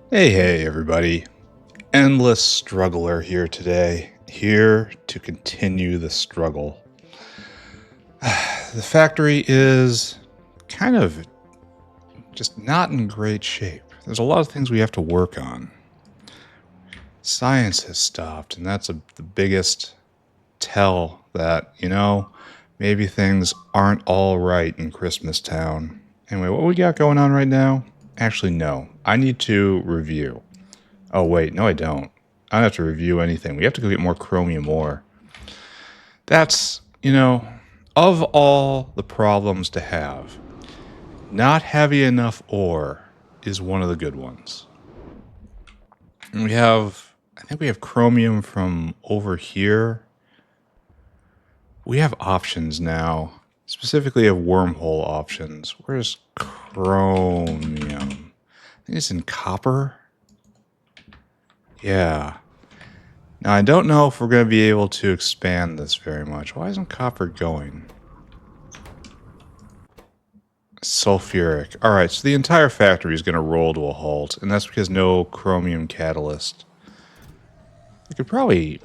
Hey, everybody. Endless struggler here today, here to continue the struggle. The factory is kind of just not in great shape. There's a lot of things we have to work on. Science has stopped, and that's the biggest tell that, maybe things aren't all right in Christmas Town. Anyway, what we got going on right now? Actually, no. I need to review. Oh, wait. No, I don't. I don't have to review anything. We have to go get more chromium ore. That's, of all the problems to have, not having enough ore is one of the good ones. And I think we have chromium from over here. We have options now. Specifically, have wormhole options. Where's chromium? I think it's in copper. Yeah. Now, I don't know if we're going to be able to expand this very much. Why isn't copper going? Sulfuric. Alright, so the entire factory is going to roll to a halt, and that's because no chromium catalyst. I could probably...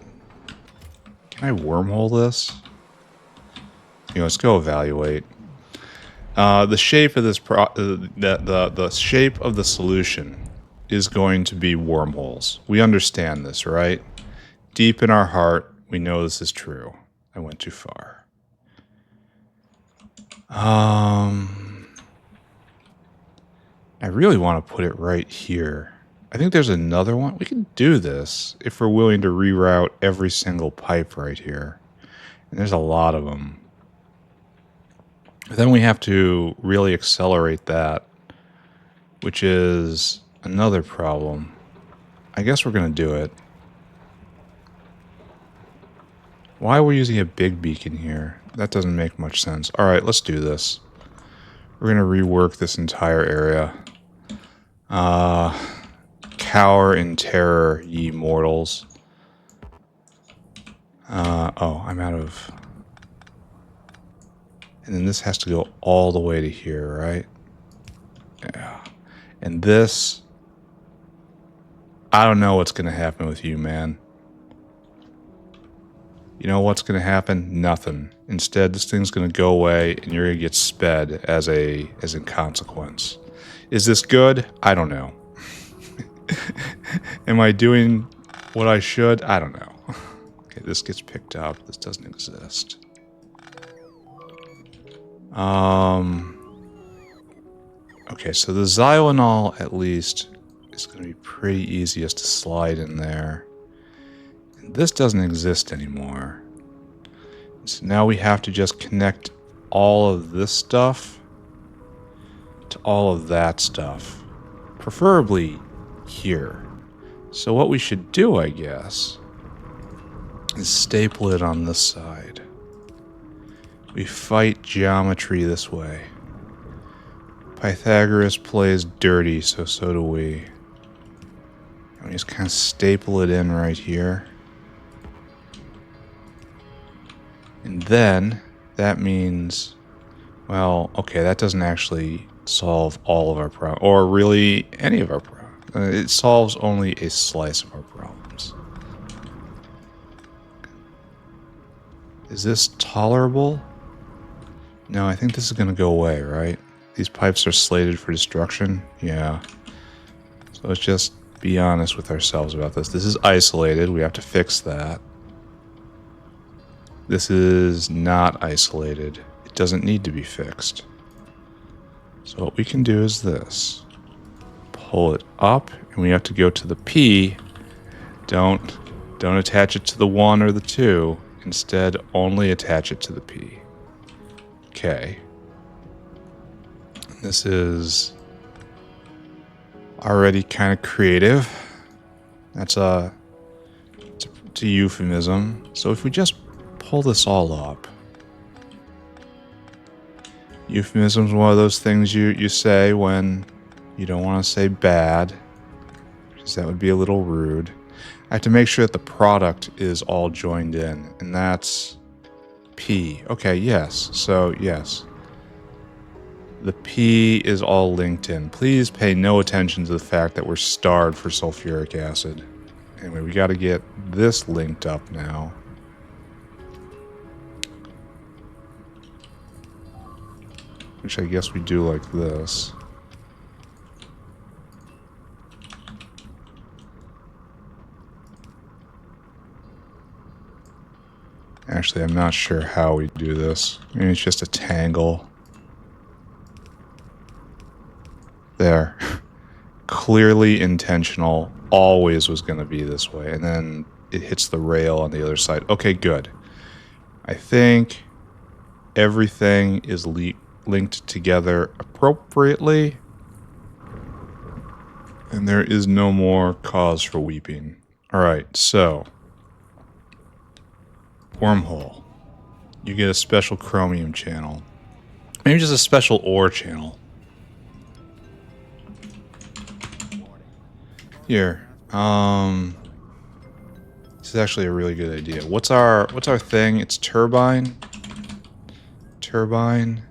Can I wormhole this? Let's go evaluate. The shape of this... the shape of the solution is going to be wormholes. We understand this, right? Deep in our heart, we know this is true. I went too far. I really want to put it right here. I think there's another one. We can do this if we're willing to reroute every single pipe right here. And there's a lot of them. But then we have to really accelerate that, which is another problem. I guess we're going to do it. Why are we using a big beacon here? That doesn't make much sense. Alright, let's do this. We're going to rework this entire area. Cower in terror, ye mortals. Oh, I'm out of... And then this has to go all the way to here, right? Yeah. And this... I don't know what's going to happen with you, man. You know what's going to happen? Nothing. Instead, this thing's going to go away, and you're going to get sped as in consequence. Is this good? I don't know. Am I doing what I should? I don't know. Okay, this gets picked up. This doesn't exist. Okay, so the xylitol, at least, is going to be pretty easiest to slide in there. And this doesn't exist anymore. So now we have to just connect all of this stuff to all of that stuff. Preferably here. So what we should do, I guess, is staple it on this side. We fight geometry this way. Pythagoras plays dirty, so do we. And we just kind of staple it in right here. And then, that means... Well, okay, that doesn't actually solve all of our problems. Or really, any of our problems. It solves only a slice of our problems. Is this tolerable? No, I think this is going to go away, right? These pipes are slated for destruction? Yeah. So let's just be honest with ourselves about this. This is isolated. We have to fix that. This is not isolated. It doesn't need to be fixed. So what we can do is this. Pull it up, and we have to go to the P. Don't attach it to the 1 or the 2. Instead, only attach it to the P. Okay. This is already kind of creative. It's a euphemism. So if we just pull this all up. Euphemism is one of those things you say when you don't want to say bad, because that would be a little rude. I have to make sure that the product is all joined in, and that's P. Okay, yes. So, yes. The P is all linked in. Please pay no attention to the fact that we're starved for sulfuric acid. Anyway, we got to get this linked up now. Which I guess we do like this. Actually, I'm not sure how we do this. Maybe it's just a tangle. There. Clearly intentional. Always was going to be this way. And then it hits the rail on the other side. Okay, good. I think everything is linked together appropriately. And there is no more cause for weeping. Alright, so. Wormhole. You get a special chromium channel. Maybe just a special ore channel. Here. This is actually a really good idea. What's our thing? It's turbine. Turbine.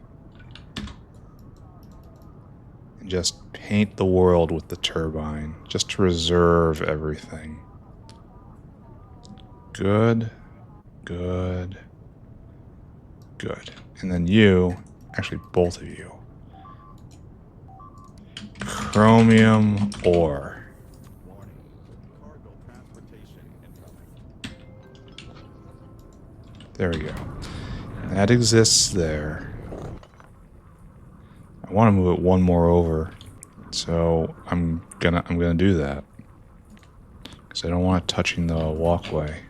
And just paint the world with the turbine. Just to reserve everything. Good. Good. Good. And then you, actually both of you. Chromium ore. There we go. That exists there. I want to move it one more over. So I'm gonna do that. Because I don't want it touching the walkway.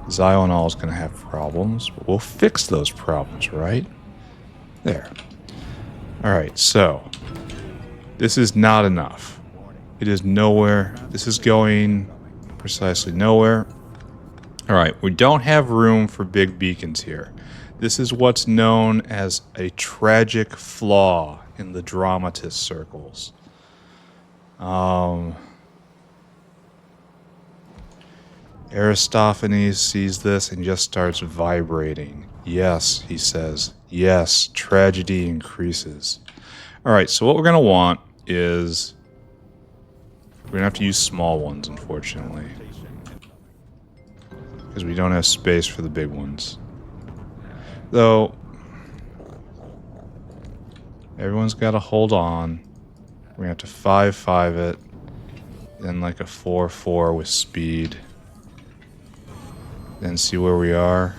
Xylonol is going to have problems, but we'll fix those problems, right? There. Alright, so. This is not enough. It is nowhere. This is going precisely nowhere. Alright, we don't have room for big beacons here. This is what's known as a tragic flaw in the dramatist circles. Aristophanes sees this and just starts vibrating. Yes, he says. Yes, tragedy increases. Alright, so what we're going to want is... We're going to have to use small ones, unfortunately. Because we don't have space for the big ones. Though... Everyone's got to hold on. We're going to have to 5-5 it. Then like a 4-4 with speed. Then see where we are.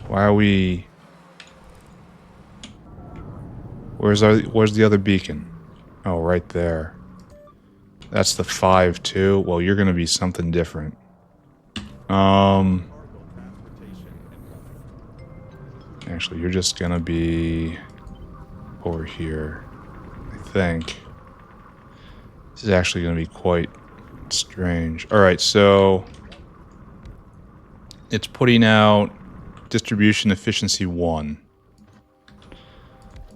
Why are we... Where's the other beacon? Oh, right there. That's the 5-2. Well, you're gonna be something different. Actually, you're just gonna be over here, I think. This is actually gonna be quite strange. Alright, so it's putting out distribution efficiency 1.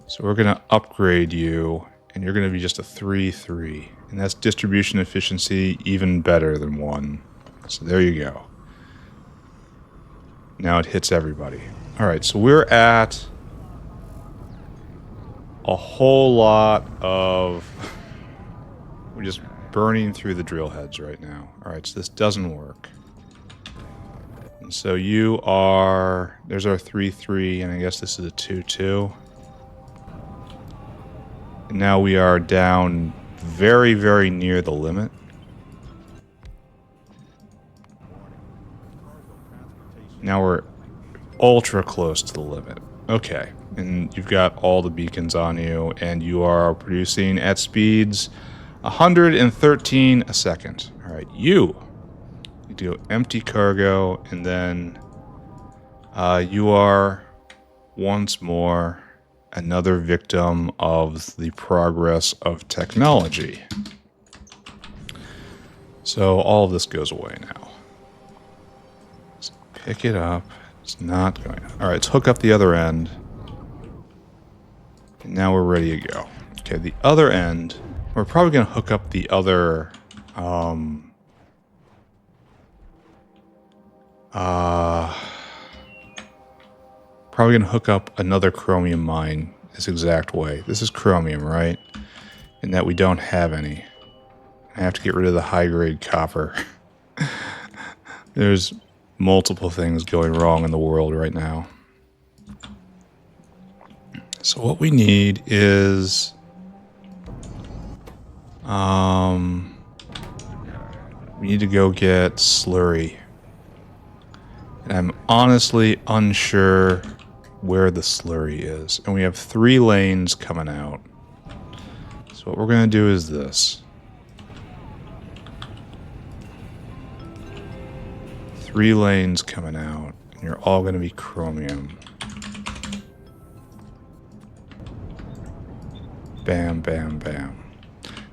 So we're going to upgrade you, and you're going to be just a 3-3. And that's distribution efficiency even better than 1. So there you go. Now it hits everybody. Alright, so we're at a whole lot of... We're just burning through the drill heads right now. Alright, so this doesn't work. And so you are... There's our 3-3, and I guess this is a 2-2. And now we are down very, very near the limit. Now we're ultra close to the limit. Okay, and you've got all the beacons on you, and you are producing at speeds 113 a second. Alright, you do empty cargo, and then you are once more another victim of the progress of technology. So all of this goes away now. Let's pick it up. It's not going. All right, let's hook up the other end. And now we're ready to go. Okay, the other end. We're probably going to hook up the other. Probably going to hook up another chromium mine this exact way. This is chromium, right? And that we don't have any. I have to get rid of the high-grade copper. There's multiple things going wrong in the world right now. So what we need is... we need to go get slurry. And I'm honestly unsure where the slurry is. And we have 3 lanes coming out. So what we're going to do is this. 3 lanes coming out. And you're all going to be chromium. Bam, bam, bam.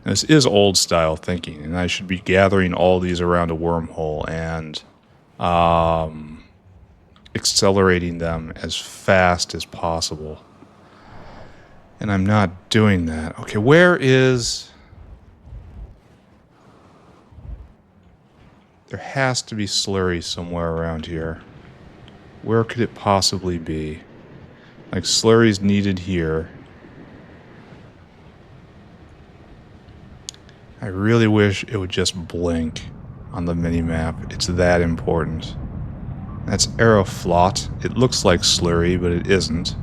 Now, this is old style thinking. And I should be gathering all these around a wormhole and accelerating them as fast as possible. And I'm not doing that. Okay, where is... There has to be slurry somewhere around here. Where could it possibly be? Like, slurry's needed here. I really wish it would just blink on the mini-map. It's that important. That's Aeroflot. It looks like slurry, but it isn't.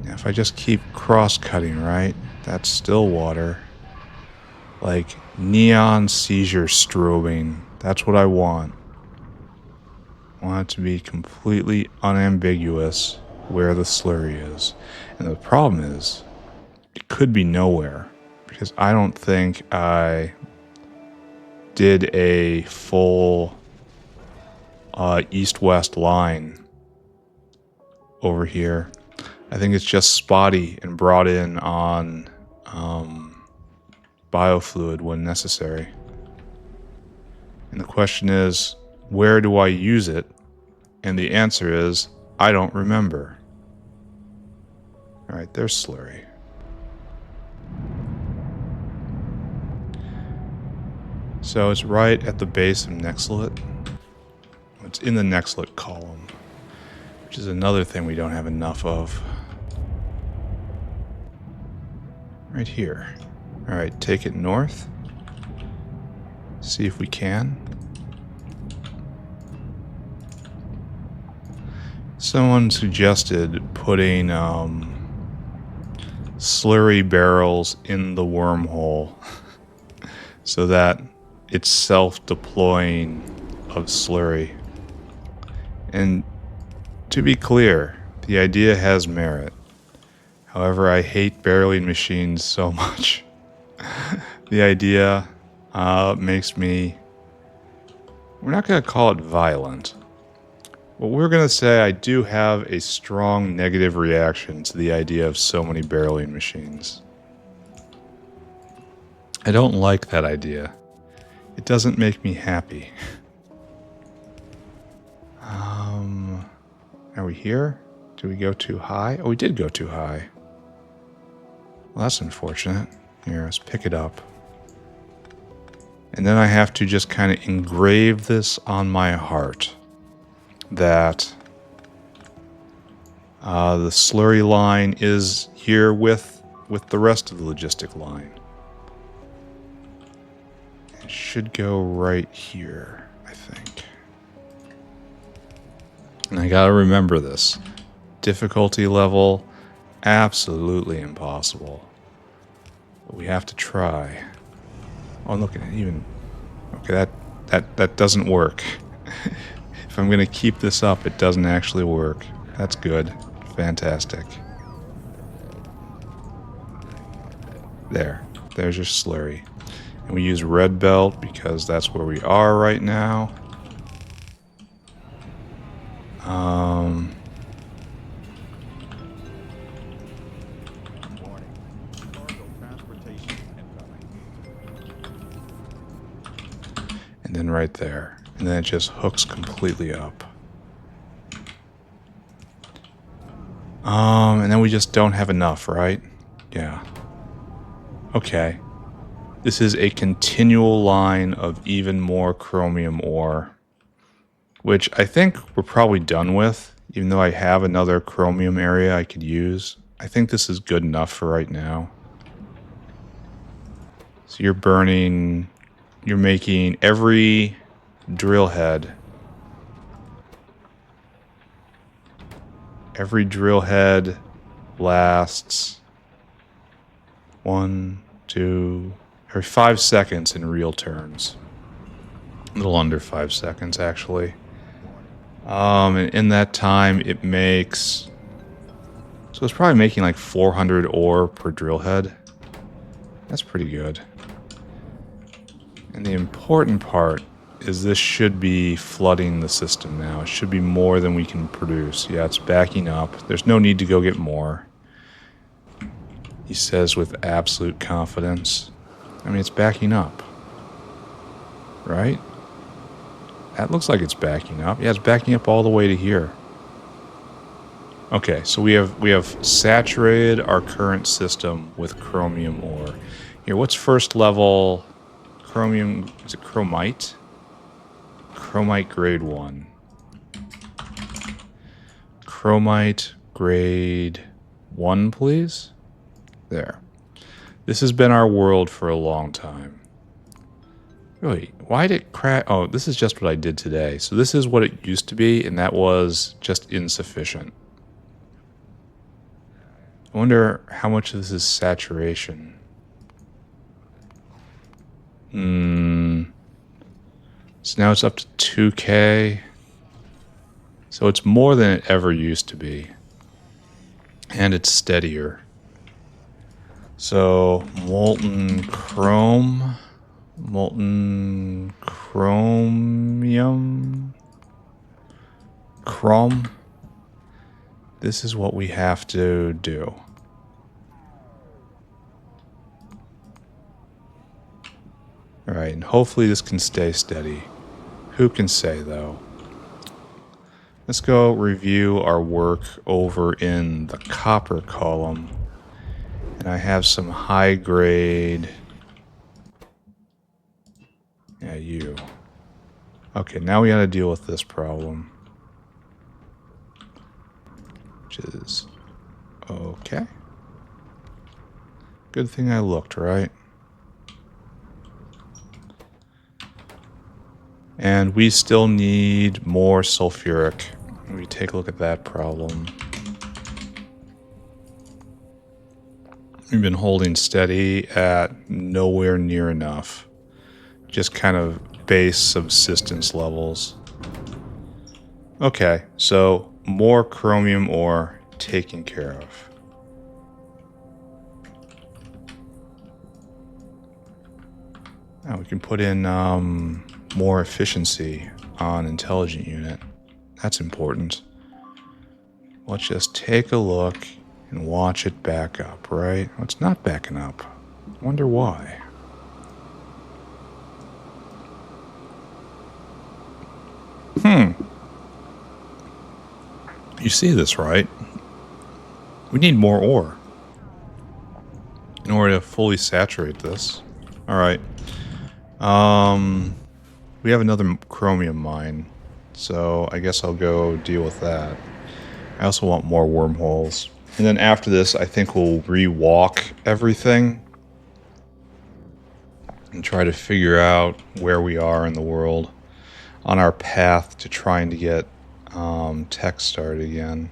If I just keep cross-cutting, right? That's still water. Like, neon seizure strobing. That's what I want. I want it to be completely unambiguous where the slurry is. And the problem is, it could be nowhere. Because I don't think I did a full east-west line over here. I think it's just spotty and brought in on biofluid when necessary. And the question is, where do I use it? And the answer is, I don't remember. Alright, there's slurry. So it's right at the base of Nexlet. It's in the Nexlet column, which is another thing we don't have enough of. Right here. Alright, take it north. See if we can. Someone suggested putting slurry barrels in the wormhole so that it's self-deploying of slurry. And to be clear, the idea has merit. However, I hate barreling machines so much. The idea makes me... We're not going to call it violent. Well, we're going to say I do have a strong negative reaction to the idea of so many barreling machines. I don't like that idea. It doesn't make me happy. Are we here? Did we go too high? Oh, we did go too high. Well, that's unfortunate. Here, let's pick it up. And then I have to just kind of engrave this on my heart. That the slurry line is here with the rest of the logistic line. It should go right here, I think. And I gotta remember this. Difficulty level, absolutely impossible. But we have to try. Oh, look at it, even... Okay, that doesn't work. If I'm gonna keep this up, it doesn't actually work. That's good. Fantastic. There's your slurry. And we use red belt because that's where we are right now. And then right there. And then it just hooks completely up. And then we just don't have enough, right? Yeah. Okay. This is a continual line of even more chromium ore, which I think we're probably done with. Even though I have another chromium area I could use, I think this is good enough for right now. So you're making every drill head. Every drill head lasts 1, 2, or 5 seconds in real turns. A little under 5 seconds, actually. And in that time, it makes... So it's probably making like 400 ore per drill head. That's pretty good. And the important part is this should be flooding the system now. It should be more than we can produce. Yeah, it's backing up. There's no need to go get more. He says with absolute confidence. I mean, it's backing up. Right? That looks like it's backing up. Yeah, it's backing up all the way to here. Okay, so we have saturated our current system with chromium ore. Here, what's first level chromium? Is it chromite? Chromite grade 1. Chromite grade 1, please. There. This has been our world for a long time. Really, why did it crash? Oh, this is just what I did today. So this is what it used to be, and that was just insufficient. I wonder how much of this is saturation. So now it's up to 2K. So it's more than it ever used to be. And it's steadier. So molten chrome. Molten chromium. Chrome. This is what we have to do. Alright, and hopefully this can stay steady. Who can say, though? Let's go review our work over in the copper column. And I have some high grade... Yeah, you. Okay, now we gotta deal with this problem. Which is... Okay. Good thing I looked, right? And we still need more sulfuric. Let me take a look at that problem. We've been holding steady at nowhere near enough. Just kind of base subsistence levels. Okay, so more chromium ore taken care of. Now we can put in more efficiency on intelligent unit. That's important. Let's just take a look and watch it back up, right? Oh, it's not backing up. I wonder why. You see this, right? We need more ore in order to fully saturate this. All right. We have another chromium mine, so I guess I'll go deal with that. I also want more wormholes. And then after this, I think we'll re-walk everything and try to figure out where we are in the world on our path to trying to get tech started again.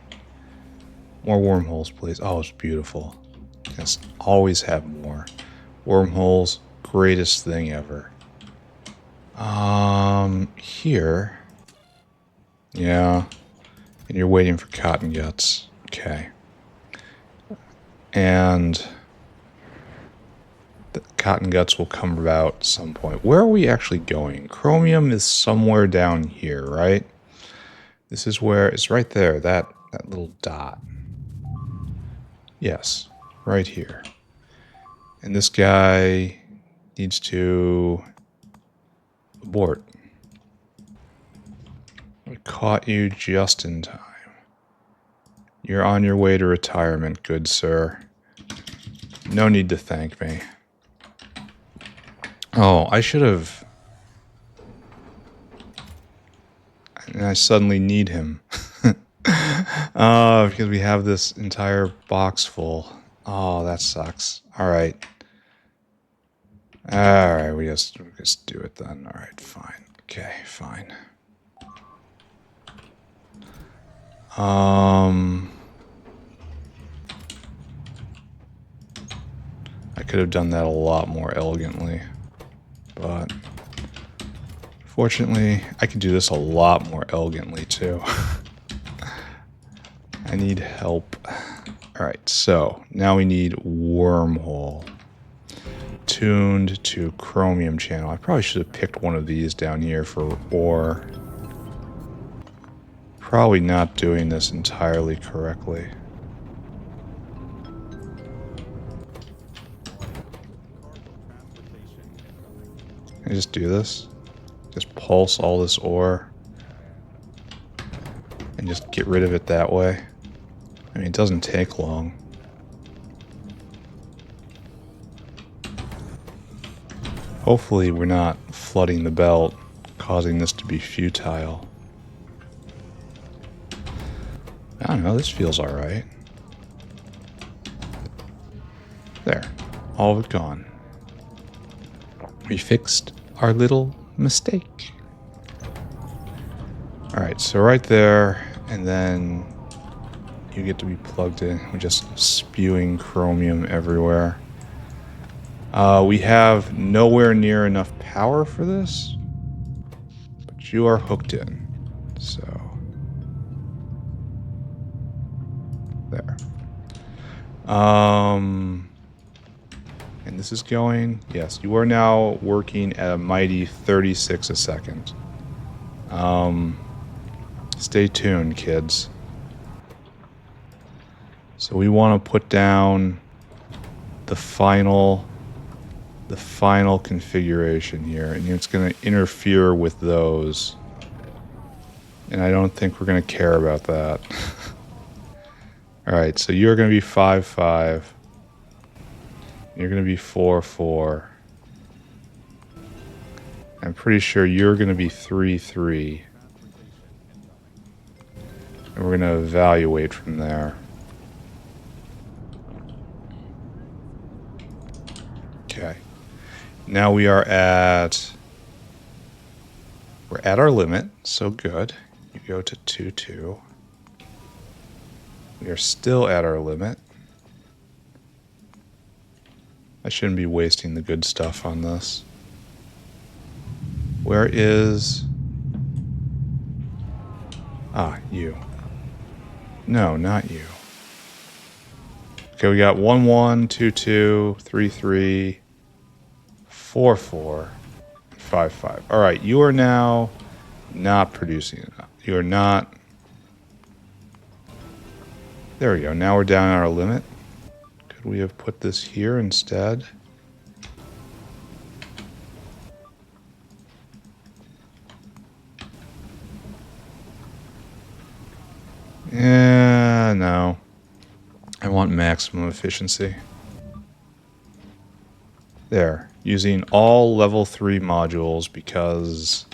More wormholes, please. Oh, it's beautiful. Yes, always have more. Wormholes, greatest thing ever. Here. Yeah. And you're waiting for Cottonguts. Okay. And the Cottonguts will come about at some point. Where are we actually going? Chromium is somewhere down here, right? This is where it's right there, that little dot. Yes, right here. And this guy needs to abort. I caught you just in time. You're on your way to retirement, good sir. No need to thank me. Oh, I should have... And I suddenly need him. Because we have this entire box full. Oh, that sucks. All right. All right, we just do it then. All right, fine. Okay, fine. I could have done that a lot more elegantly, but fortunately, I could do this a lot more elegantly too. I need help. All right, so now we need wormhole. Tuned to chromium channel. I probably should have picked one of these down here for ore. Probably not doing this entirely correctly. Can I just do this? Just pulse all this ore and just get rid of it that way. I mean, it doesn't take long. Hopefully we're not flooding the belt, causing this to be futile. I don't know, this feels alright. There, all of it gone. We fixed our little mistake. Alright, so right there, and then you get to be plugged in. We're just spewing chromium everywhere. We have nowhere near enough power for this, but you are hooked in. So, there. And this is going, yes, you are now working at a mighty 36 a second. Stay tuned, kids. So we want to put down the final configuration here, and it's going to interfere with those, and I don't think we're going to care about that. Alright, so you're going to be 5-5. You're going to be 4-4. I'm pretty sure you're going to be 3-3. And we're going to evaluate from there. Okay. Now we are at... We're at our limit, so good. You go to 2-2. We are still at our limit. I shouldn't be wasting the good stuff on this. Where is... Ah, you. No, not you. Okay, we got 1-1, 2-2, 3-3, 4-4, 5-5. Alright, you are now not producing enough. You are not... There we go. Now we're down at our limit. Could we have put this here instead? Yeah, no. I want maximum efficiency. There. Using all level 3 modules because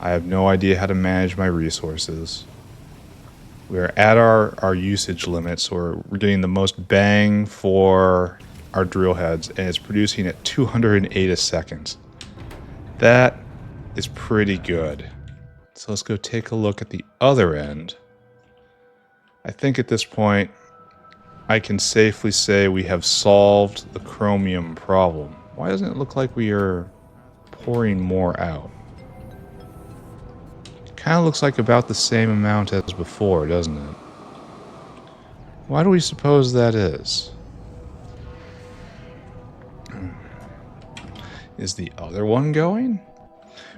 I have no idea how to manage my resources. We're at our usage limit, so we're getting the most bang for our drill heads, and it's producing at 208 a second. That is pretty good. So let's go take a look at the other end. I think at this point, I can safely say we have solved the chromium problem. Why doesn't it look like we are pouring more out? Kind of looks like about the same amount as before, doesn't it? Why do we suppose that is? Is the other one going?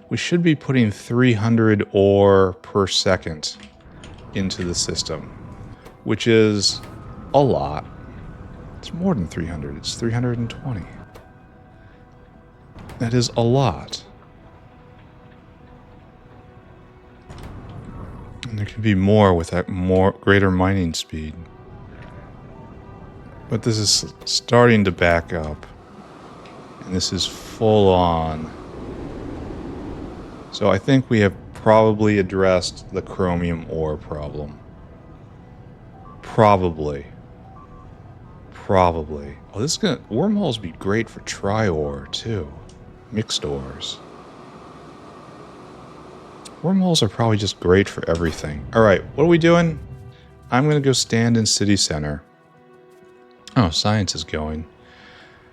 We should be putting 300 ore per second into the system, which is a lot. It's more than 300. It's 320. That is a lot. And there can be more with that greater mining speed. But this is starting to back up. And this is full on. So I think we have probably addressed the chromium ore problem. Probably. Probably. Oh, this is gonna... Wormholes be great for tri-ore, too. Mixed ores. Wormholes are probably just great for everything. Alright, what are we doing? I'm gonna go stand in city center. Oh, science is going.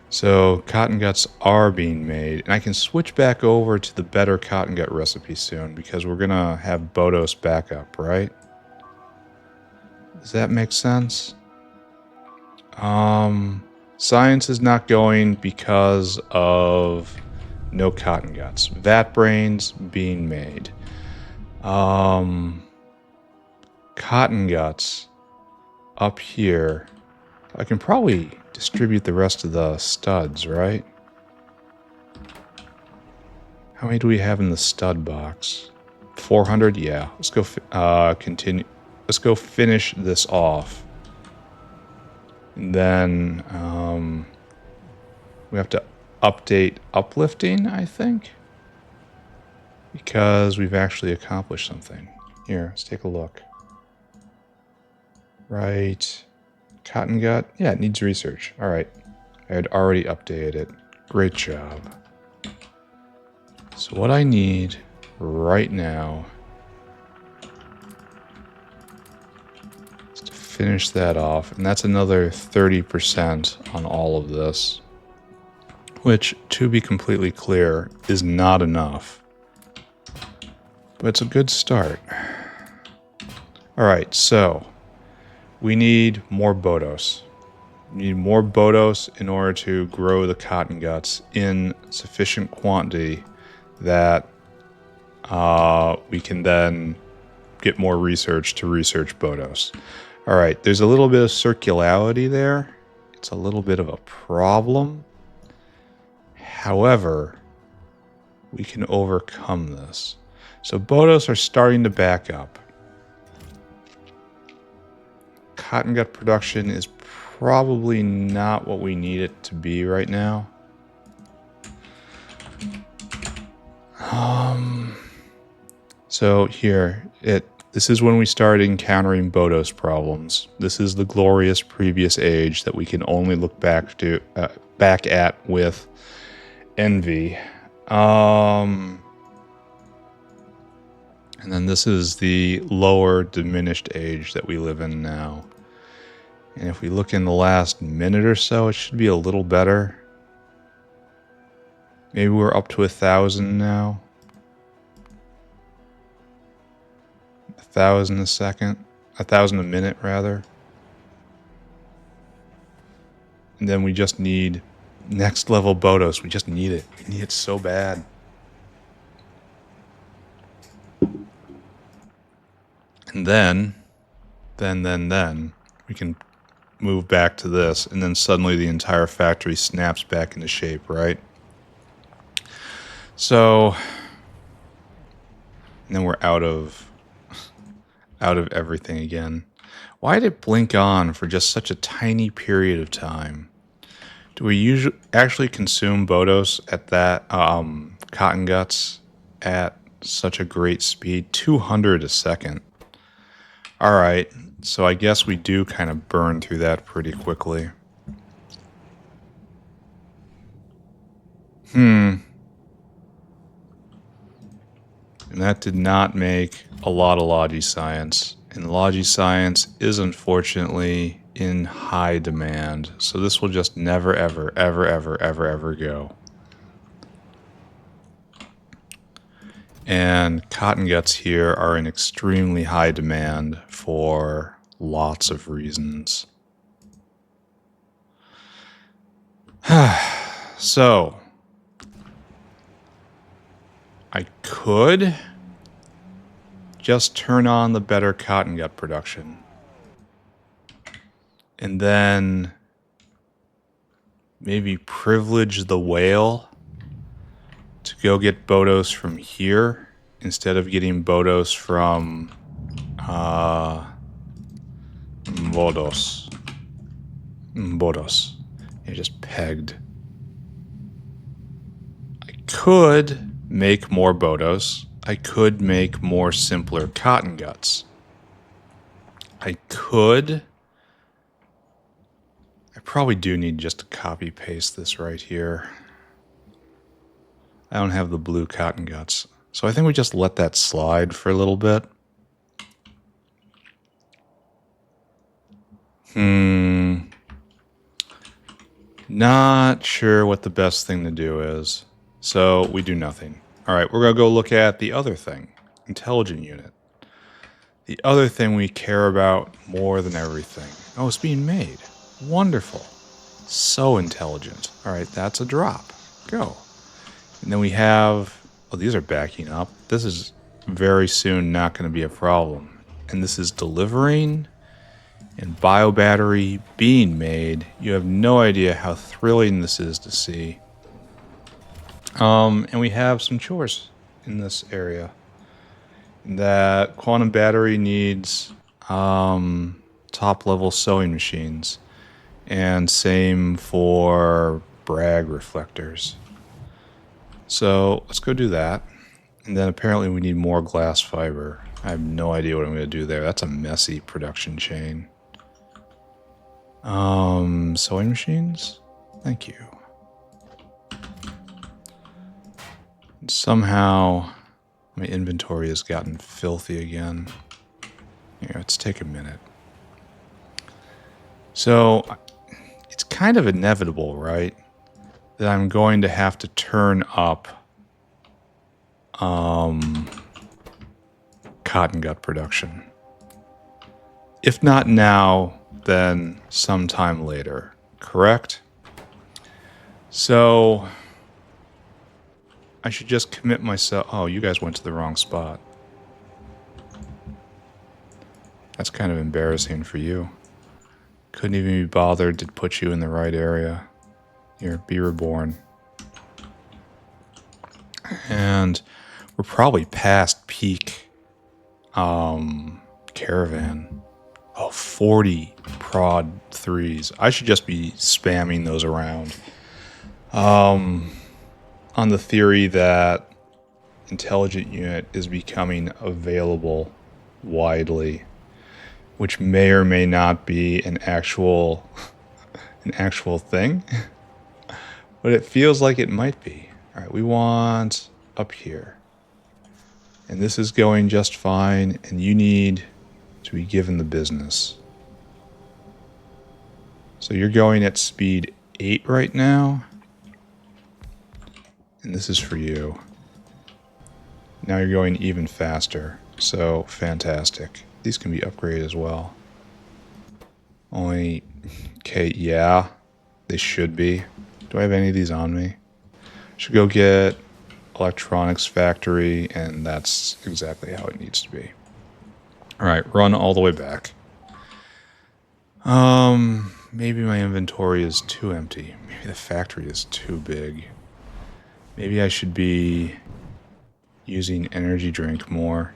So, Cottonguts are being made. And I can switch back over to the better Cottongut recipe soon, because we're gonna have Bhoddos backup, right? Does that make sense? Science is not going because of no Cottonguts. Vat brains being made. Cottonguts up here. I can probably distribute the rest of the studs, right? How many do we have in the stud box? 400? Yeah. Let's go continue. Let's go finish this off. And then we have to update uplifting, I think. Because we've actually accomplished something. Here, let's take a look. Right. Cottongut? Yeah, it needs research. Alright. I had already updated it. Great job. So what I need right now is to finish that off. And that's another 30% on all of this. Which, to be completely clear, is not enough. But it's a good start. Alright, so we need more Bhoddos. We need more Bhoddos in order to grow the Cottonguts in sufficient quantity that we can then get more research to research Bhoddos. Alright, there's a little bit of circularity there. It's a little bit of a problem. However, we can overcome this. So Bhoddos are starting to back up. Cottongut production is probably not what we need it to be right now. So here, this is when we started encountering Bhoddos problems. This is the glorious previous age that we can only look back at with envy. And then this is the lower diminished age that we live in now. And if we look in the last minute or so, it should be a little better. Maybe we're up to 1,000 now. 1,000 a second. 1,000 a minute, rather. And then we just need next level Bhoddos. We just need it. We need it so bad. And then we can move back to this, and then suddenly the entire factory snaps back into shape, right? So, and then we're out of everything again. Why did it blink on for just such a tiny period of time? Do we usually actually consume Bhoddos at that Cottonguts at such a great speed? 200 a second. All right, so I guess we do kind of burn through that pretty quickly. And that did not make a lot of Logi Science. And Logi Science is unfortunately in high demand. So this will just never, ever, ever, ever, ever, ever go. And Cottonguts here are in extremely high demand for lots of reasons. So, I could just turn on the better Cottongut production. And then maybe privilege the whale to go get Bhoddos from here instead of getting Bhoddos from Bhoddos. Bhoddos. You're just pegged. I could make more Bhoddos. I could make more simpler Cottonguts. I could probably do need just to copy paste this right here. I don't have the blue Cottonguts, so I think we just let that slide for a little bit. Not sure what the best thing to do is, so we do nothing. All right, we're gonna go look at the other thing, intelligent unit. The other thing we care about more than everything. Oh, it's being made. Wonderful. So intelligent. All right, that's a drop. Go. And then we have, oh, these are backing up. This is very soon not going to be a problem. And this is delivering and bio battery being made. You have no idea how thrilling this is to see. And we have some chores in this area. That quantum battery needs top level sewing machines, and same for brag reflectors. So let's go do that. And then apparently we need more glass fiber. I have no idea what I'm going to do there. That's a messy production chain. Sewing machines? Thank you. And somehow my inventory has gotten filthy again. Here, let's take a minute. So it's kind of inevitable, right? That I'm going to have to turn up Cottongut production. If not now, then sometime later, correct? So I should just commit myself. Oh, you guys went to the wrong spot. That's kind of embarrassing for you. Couldn't even be bothered to put you in the right area. Here, be reborn. And we're probably past peak caravan. Oh, 40 prod 3s. I should just be spamming those around. On the theory that intelligent unit is becoming available widely, which may or may not be an actual thing, but it feels like it might be. All right, we want up here, and this is going just fine, and you need to be given the business. So you're going at speed 8 right now, and this is for you. Now you're going even faster, so fantastic. These can be upgraded as well. Only, okay, yeah, they should be. Do I have any of these on me? Should go get electronics factory, and that's exactly how it needs to be. All right, run all the way back. Maybe my inventory is too empty. Maybe the factory is too big. Maybe I should be using energy drink more,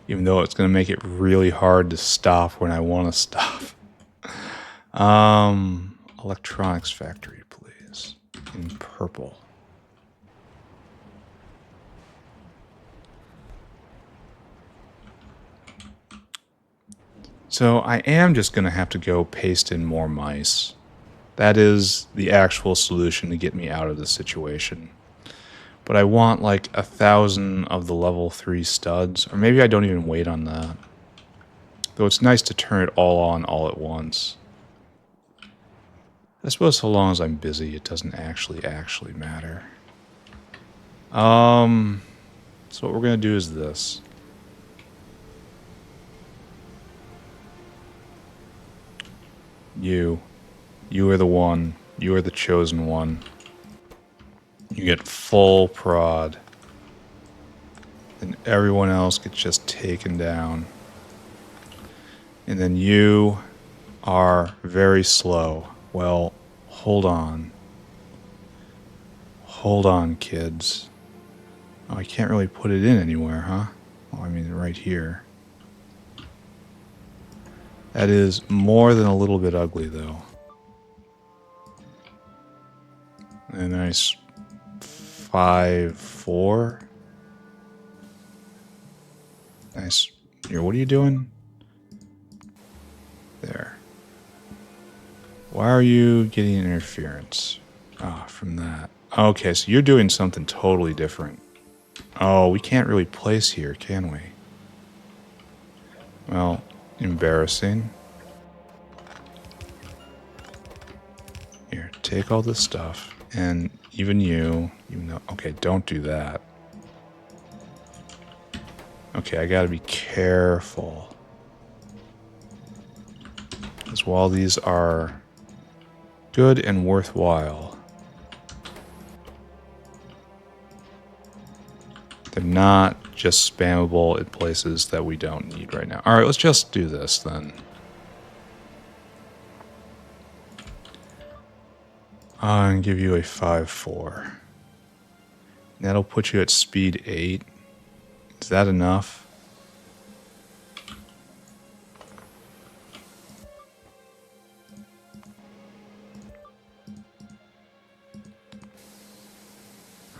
even though it's going to make it really hard to stop when I want to stop. Electronics factory, please. In purple. So I am just going to have to go paste in more mice. That is the actual solution to get me out of this situation. But I want like 1,000 of the level 3 studs, or maybe I don't even wait on that. Though it's nice to turn it all on all at once. I suppose so long as I'm busy, it doesn't actually matter. So what we're going to do is this. You are the one. You are the chosen one. You get full prod. And everyone else gets just taken down. And then you are very slow. Well, hold on. Hold on, kids. Oh, I can't really put it in anywhere, huh? Well, I mean, right here. That is more than a little bit ugly, though. A nice 5-4. Nice. Here, what are you doing? There. Why are you getting interference? Ah, from that. Okay, so you're doing something totally different. Oh, we can't really place here, can we? Well, embarrassing. Here, take all this stuff. And even you, even though... Okay, don't do that. Okay, I gotta be careful. Because while these are good and worthwhile, they're not just spammable in places that we don't need right now. Alright, let's just do this then. I'm gonna give you a 5-4. That'll put you at speed 8. Is that enough?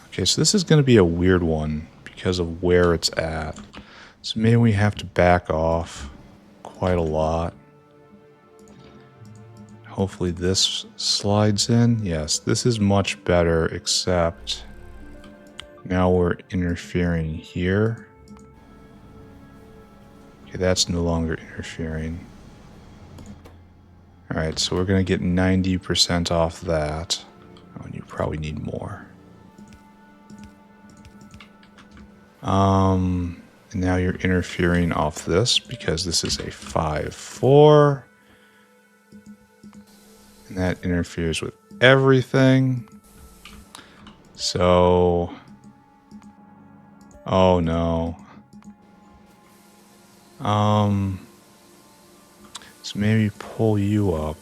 Okay, so this is going to be a weird one because of where it's at. So maybe we have to back off quite a lot. Hopefully this slides in. Yes, this is much better, except now we're interfering here. Okay, that's no longer interfering. Alright, so we're going to get 90% off that. Oh, and you probably need more. And now you're interfering off this because this is a 5-4. And that interferes with everything. So... Oh no. So maybe pull you up,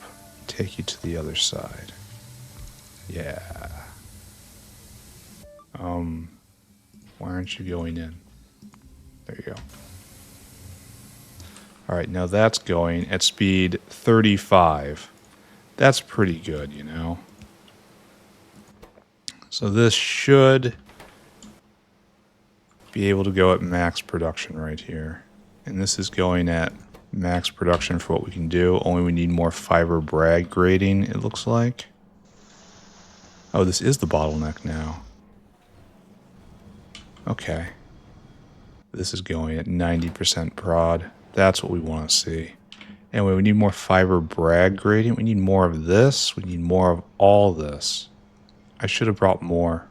take you to the other side. Yeah. Why aren't you going in? There you go. Alright, now that's going at speed 35. That's pretty good, you know. So this should be able to go at max production right here. And this is going at max production for what we can do. Only we need more fiber brag grading, it looks like. Oh, this is the bottleneck now. Okay. This is going at 90% prod. That's what we want to see. Anyway, we need more fiber brag gradient. We need more of this. We need more of all this. I should have brought more.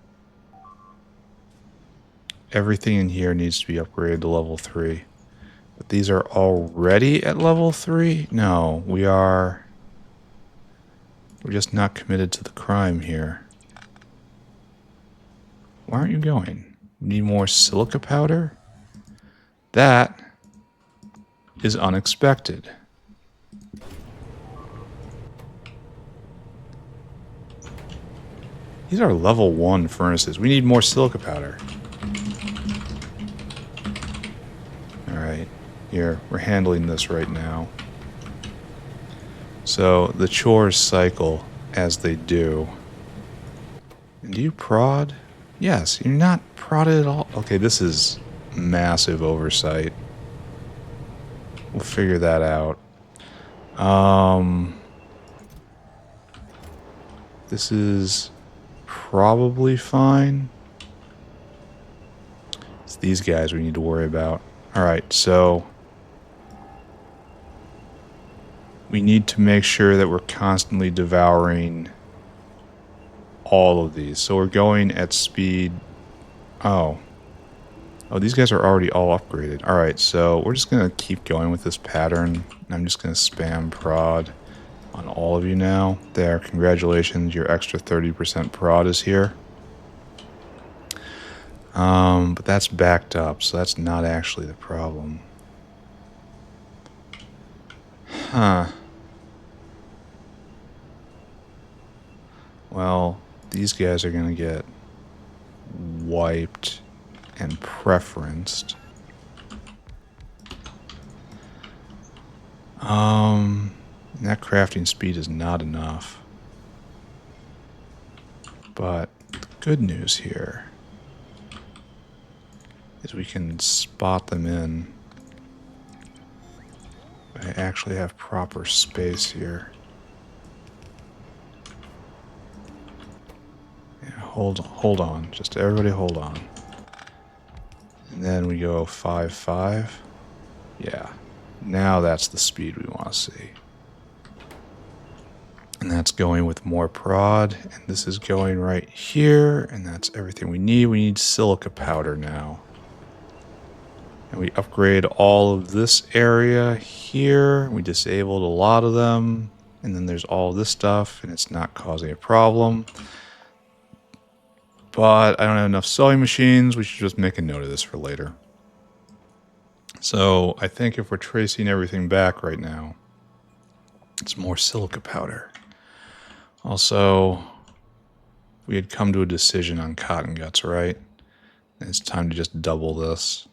Everything in here needs to be upgraded to level 3. But these are already at level 3? No, we are... We're just not committed to the crime here. Why aren't you going? We need more silica powder? That is unexpected. These are level 1 furnaces. We need more silica powder. Alright, here, we're handling this right now. So, the chores cycle as they do. And do you prod? Yes, you're not prodded at all. Okay, this is massive oversight. We'll figure that out. This is probably fine. It's these guys we need to worry about. Alright, so we need to make sure that we're constantly devouring all of these. So we're going at speed... Oh, these guys are already all upgraded. Alright, so we're just going to keep going with this pattern. I'm just going to spam prod on all of you now. There, congratulations, your extra 30% prod is here. But that's backed up, so that's not actually the problem. Huh. Well, these guys are going to get wiped and preferenced. That crafting speed is not enough. But the good news here is we can spot them in. I actually have proper space here. hold on. Just everybody hold on. And then we go 5, 5. Yeah. Now that's the speed we want to see. And that's going with more prod. And this is going right here. And that's everything we need. We need silica powder now. And we upgrade all of this area here. We disabled a lot of them. And then there's all this stuff. And it's not causing a problem. But I don't have enough sewing machines. We should just make a note of this for later. So I think if we're tracing everything back right now, it's more silica powder. Also, we had come to a decision on Cottonguts, right? And it's time to just double this.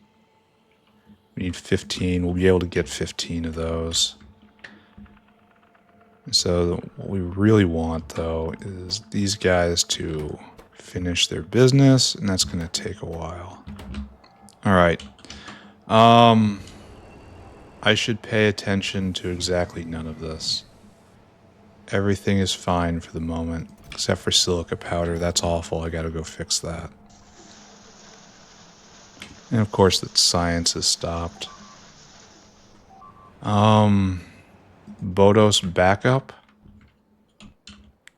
We need 15. We'll be able to get 15 of those. And so what we really want, though, is these guys to finish their business, and that's going to take a while. All right. I should pay attention to exactly none of this. Everything is fine for the moment, except for silica powder. That's awful. I gotta go fix that. And of course, that science is stopped. Bhoddos backup?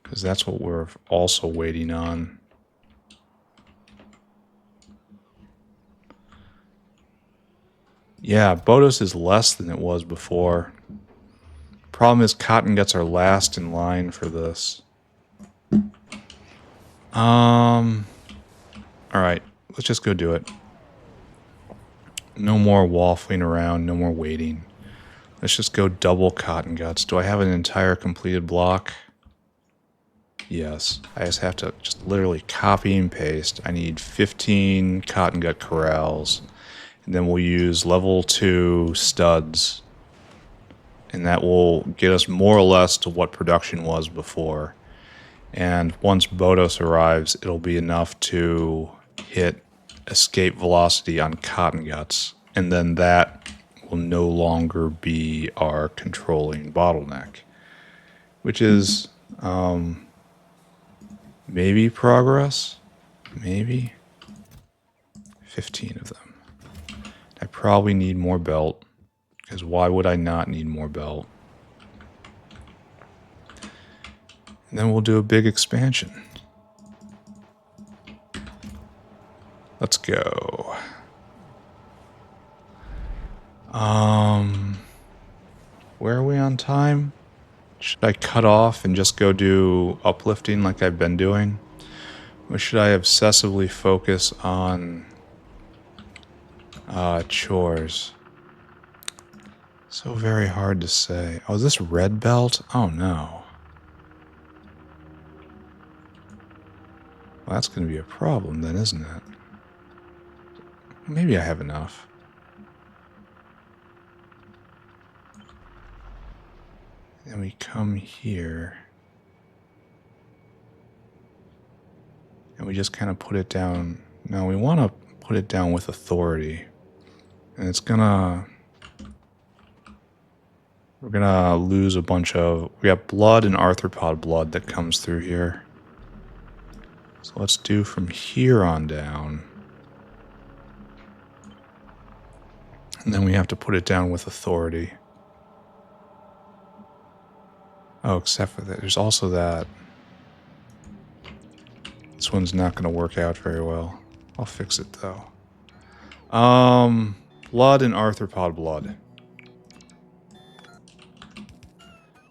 Because that's what we're also waiting on. Yeah, Bhoddos is less than it was before. Problem is Cottonguts are last in line for this. Alright, let's just go do it. No more waffling around, no more waiting. Let's just go double Cottonguts. Do I have an entire completed block? Yes. I just have to just literally copy and paste. I need 15 Cottongut corrals. And then we'll use level 2 studs. And that will get us more or less to what production was before. And once Bhoddos arrives, it'll be enough to hit escape velocity on Cottonguts. And then that will no longer be our controlling bottleneck. Which is maybe progress? Maybe? 15 of them. I probably need more belt. Because why would I not need more belt? And then we'll do a big expansion. Let's go. Where are we on time? Should I cut off and just go do uplifting like I've been doing? Or should I obsessively focus on chores? So very hard to say. Oh, is this red belt? Oh no. Well, that's going to be a problem then, isn't it? Maybe I have enough. Then we come here. And we just kind of put it down. No, we want to put it down with authority. And it's gonna... We're gonna lose a bunch of... We got blood and arthropod blood that comes through here. So let's do from here on down. And then we have to put it down with authority. Oh, except for that. There's also that. This one's not going to work out very well. I'll fix it, though. Blood and arthropod blood.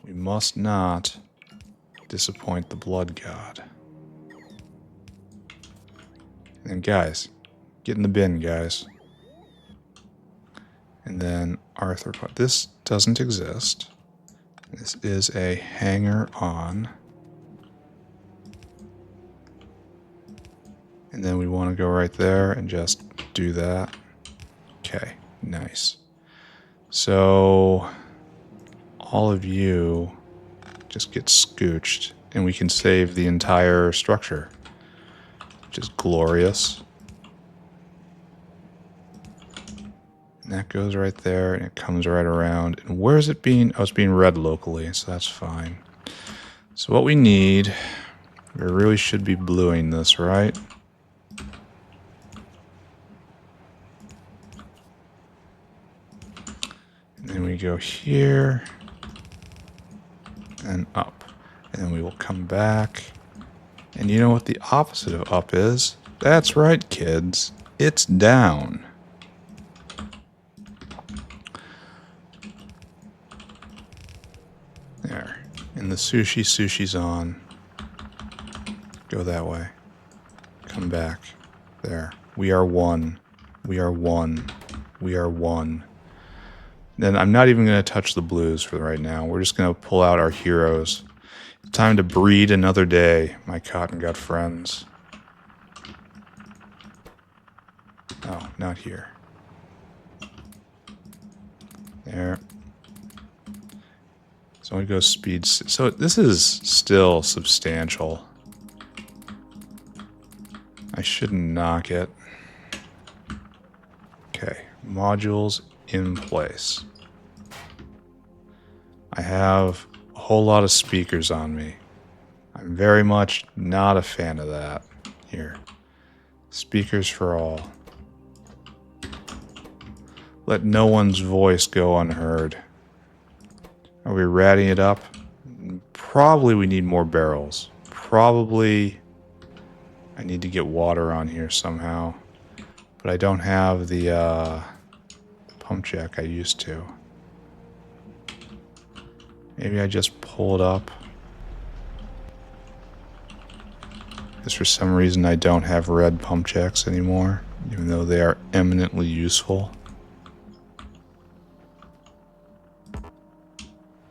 We must not disappoint the blood god. And guys, get in the bin, guys. And then arthropod. This doesn't exist. This is a hanger-on. And then we want to go right there and just do that. Okay, nice. So all of you just get scooched and we can save the entire structure, which is glorious. And that goes right there and it comes right around. And where is it being? Oh, it's being read locally, so that's fine. So what we need We really should be bluing this, right? And then we go here and up. And then we will come back. And you know what the opposite of up is? That's right, kids. It's down. There. And the sushi's on. Go that way. Come back. There. We are one. We are one. We are one. Then I'm not even going to touch the blues for right now. We're just going to pull out our heroes. Time to breed another day, my Cottongut friends. Oh, not here. There. So I go speed. So this is still substantial. I shouldn't knock it. Okay, modules in place. I have a whole lot of speakers on me. I'm very much not a fan of that. Here. Speakers for all. Let no one's voice go unheard. Are we ratting it up? Probably we need more barrels. Probably I need to get water on here somehow. But I don't have the pump jack I used to. Maybe I just pull it up. Because for some reason I don't have red pump jacks anymore, even though they are eminently useful.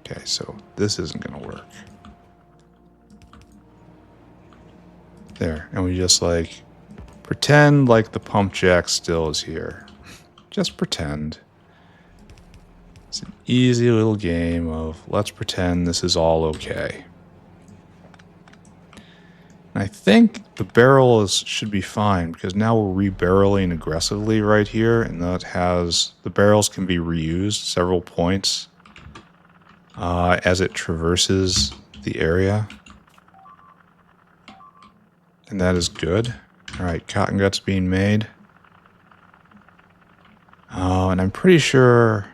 Okay, so this isn't going to work. There, and we just like pretend like the pump jack still is here. Just pretend. It's an easy little game of let's pretend this is all okay. And I think the barrels should be fine because now we're rebarreling aggressively right here, and that has the barrels can be reused several points as it traverses the area. And that is good. Alright, Cottonguts being made. And I'm pretty sure...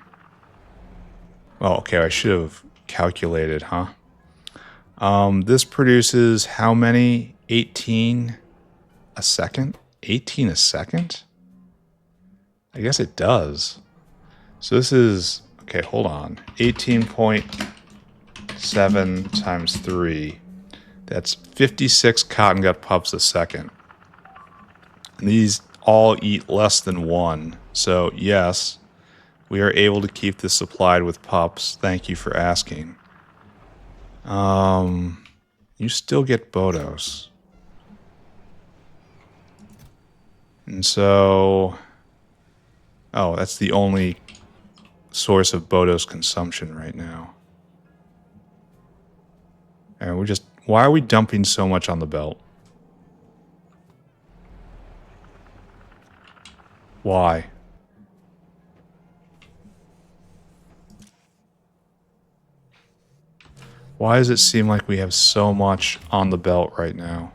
Oh, okay, I should have calculated, huh? This produces how many? 18 a second? 18 a second? I guess it does. So this is... Okay, hold on. 18.7 times 3. That's 56 Cottongut pups a second. And these all eat less than one. So, yes, we are able to keep this supplied with pups. Thank you for asking. You still get Bhoddos. And so... Oh, that's the only source of Bhoddos consumption right now. And we're just... Why are we dumping so much on the belt? Why? Why does it seem like we have so much on the belt right now?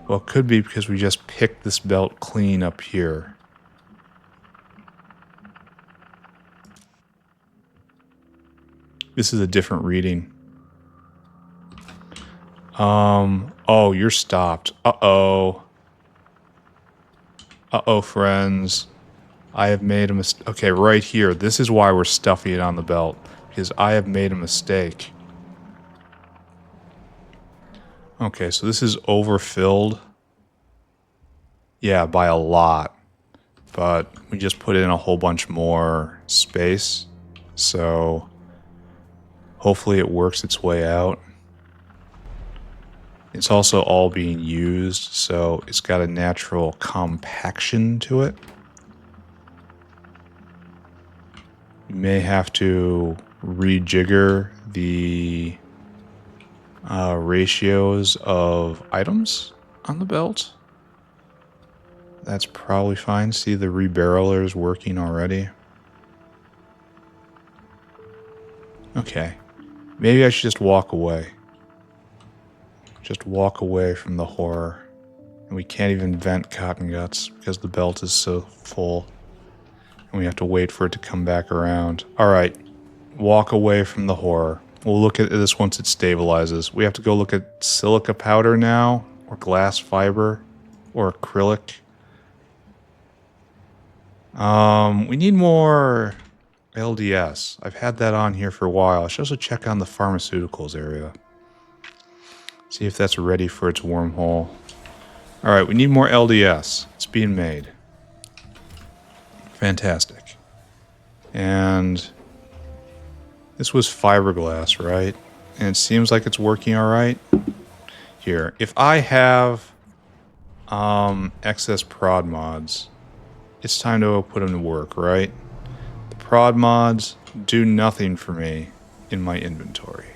Well, it could be because we just picked this belt clean up here. This is a different reading. Oh, you're stopped. Uh-oh. Uh-oh, friends. I have made a mistake. Okay, right here. This is why we're stuffing it on the belt. Because I have made a mistake. Okay, so this is overfilled. Yeah, by a lot. But we just put in a whole bunch more space. So hopefully it works its way out. It's also all being used, so it's got a natural compaction to it. You may have to rejigger the ratios of items on the belt. That's probably fine. See, the rebarreler is working already. Okay. Maybe I should just walk away. Just walk away from the horror. And we can't even vent Cottonguts because the belt is so full. And we have to wait for it to come back around. Alright, walk away from the horror. We'll look at this once it stabilizes. We have to go look at silica powder now, or glass fiber, or acrylic. We need more LDS. I've had that on here for a while. I should also check on the pharmaceuticals area. See if that's ready for its wormhole. Alright, we need more LDS. It's being made. Fantastic. And this was fiberglass, right? And it seems like it's working alright. Here, if I have excess prod mods, it's time to put them to work, right? The prod mods do nothing for me in my inventory.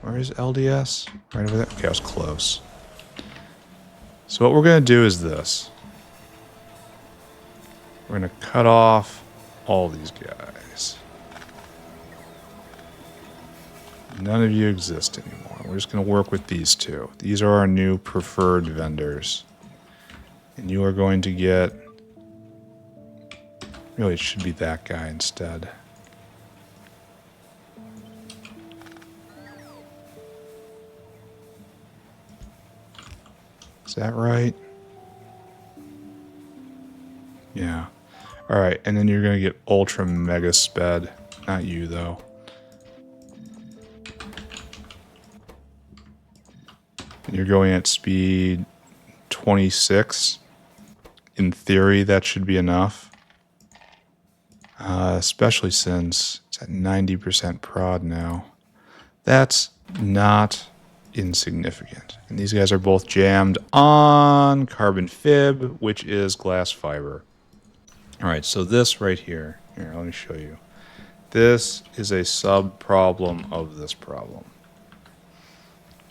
Where is LDS? Right over there? Okay, I was close. So what we're going to do is this. We're going to cut off all these guys. None of you exist anymore. We're just going to work with these two. These are our new preferred vendors. And you are going to get... Really, it should be that guy instead. Is that right? Yeah. Alright, and then you're going to get Ultra Mega Sped. Not you, though. And you're going at speed 26. In theory, that should be enough. Especially since it's at 90% prod now. That's not insignificant. And these guys are both jammed on carbon fib, which is glass fiber. Alright, so this right here, let me show you. This is a sub-problem of this problem.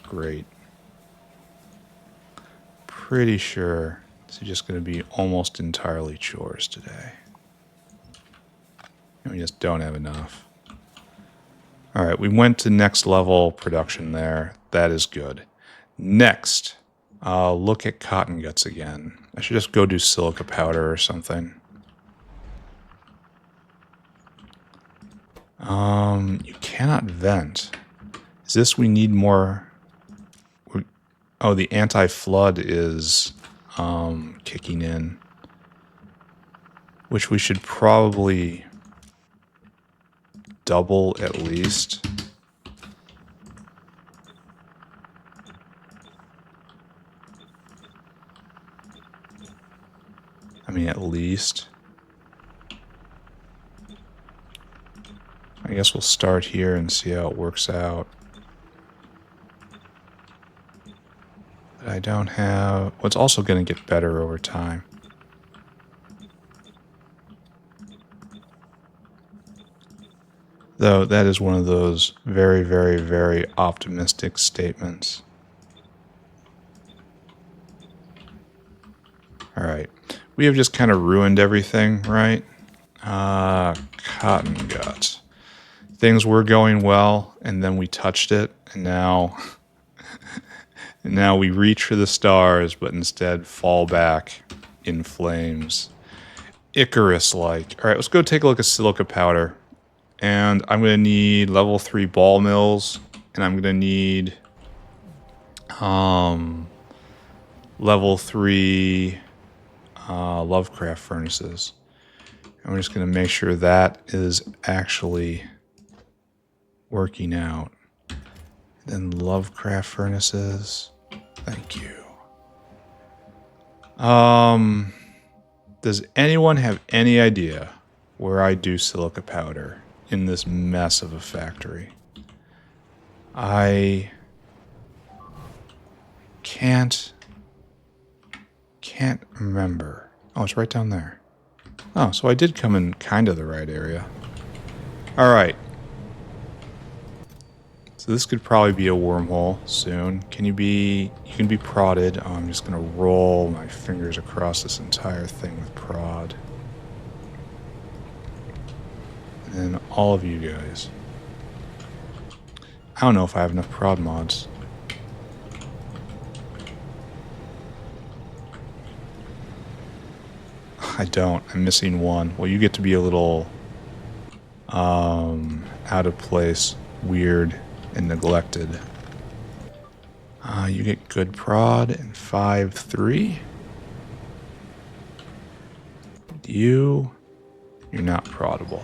Great. Pretty sure this is just going to be almost entirely chores today. And we just don't have enough. Alright, we went to next level production there. That is good. Next, look at Cottonguts again. I should just go do silica powder or something. You cannot vent. Is this we need more... Oh, the anti-flood is kicking in. Which we should probably double at least. I mean, at least. I guess we'll start here and see how it works out. But I don't have... Well, it's also going to get better over time. Though that is one of those very, very, very optimistic statements. Alright. We have just kind of ruined everything, right? Cottongut. Things were going well, and then we touched it, and now... and now we reach for the stars, but instead fall back in flames. Icarus-like. Alright, let's go take a look at silica powder. And I'm going to need level 3 ball mills, and I'm going to need level 3 Lovecraft furnaces. I'm just going to make sure that is actually working out. Then Lovecraft furnaces. Thank you. Does anyone have any idea where I do silica powder in this mess of a factory? I can't remember. Oh, it's right down there. Oh, so I did come in kind of the right area. Alright. So this could probably be a wormhole soon. You can be prodded. Oh, I'm just going to roll my fingers across this entire thing with prod. And then all of you guys. I don't know if I have enough prod mods. I don't. I'm missing one. Well, you get to be a little out of place, weird, and neglected. You get good prod and 5-3. You're not proddable.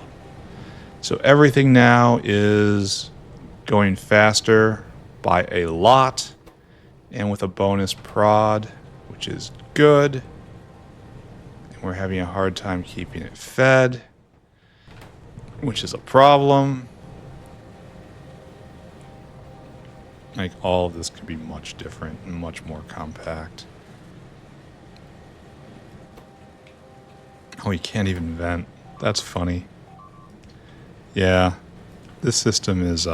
So everything now is going faster by a lot and with a bonus prod, which is good. And we're having a hard time keeping it fed, which is a problem. Like, all of this could be much different and much more compact. Oh, you can't even vent. That's funny. Yeah, this system is,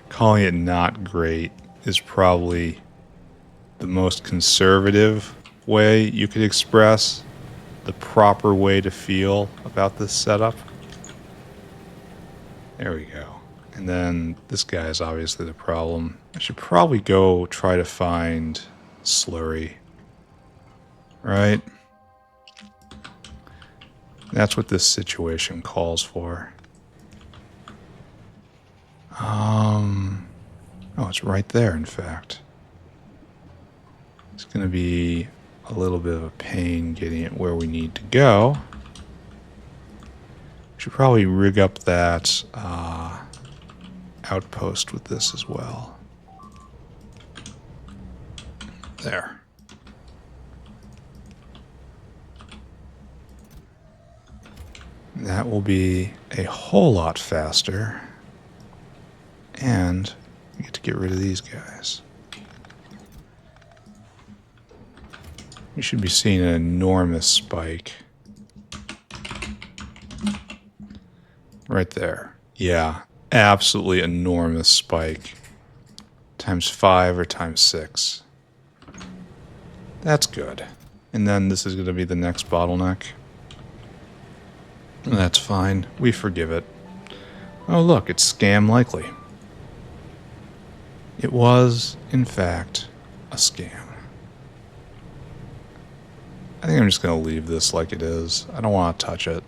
calling it not great is probably the most conservative way you could express the proper way to feel about this setup. There we go. And then this guy is obviously the problem. I should probably go try to find slurry. Right? That's what this situation calls for. Oh, it's right there, in fact. It's going to be a little bit of a pain getting it where we need to go. We should probably rig up that outpost with this as well. There. That will be a whole lot faster. And we get to get rid of these guys. We should be seeing an enormous spike. Right there. Yeah, absolutely enormous spike. Times 5 or times 6. That's good. And then this is going to be the next bottleneck. That's fine. We forgive it. Oh, look, it's scam likely. It was, in fact, a scam. I think I'm just going to leave this like it is. I don't want to touch it.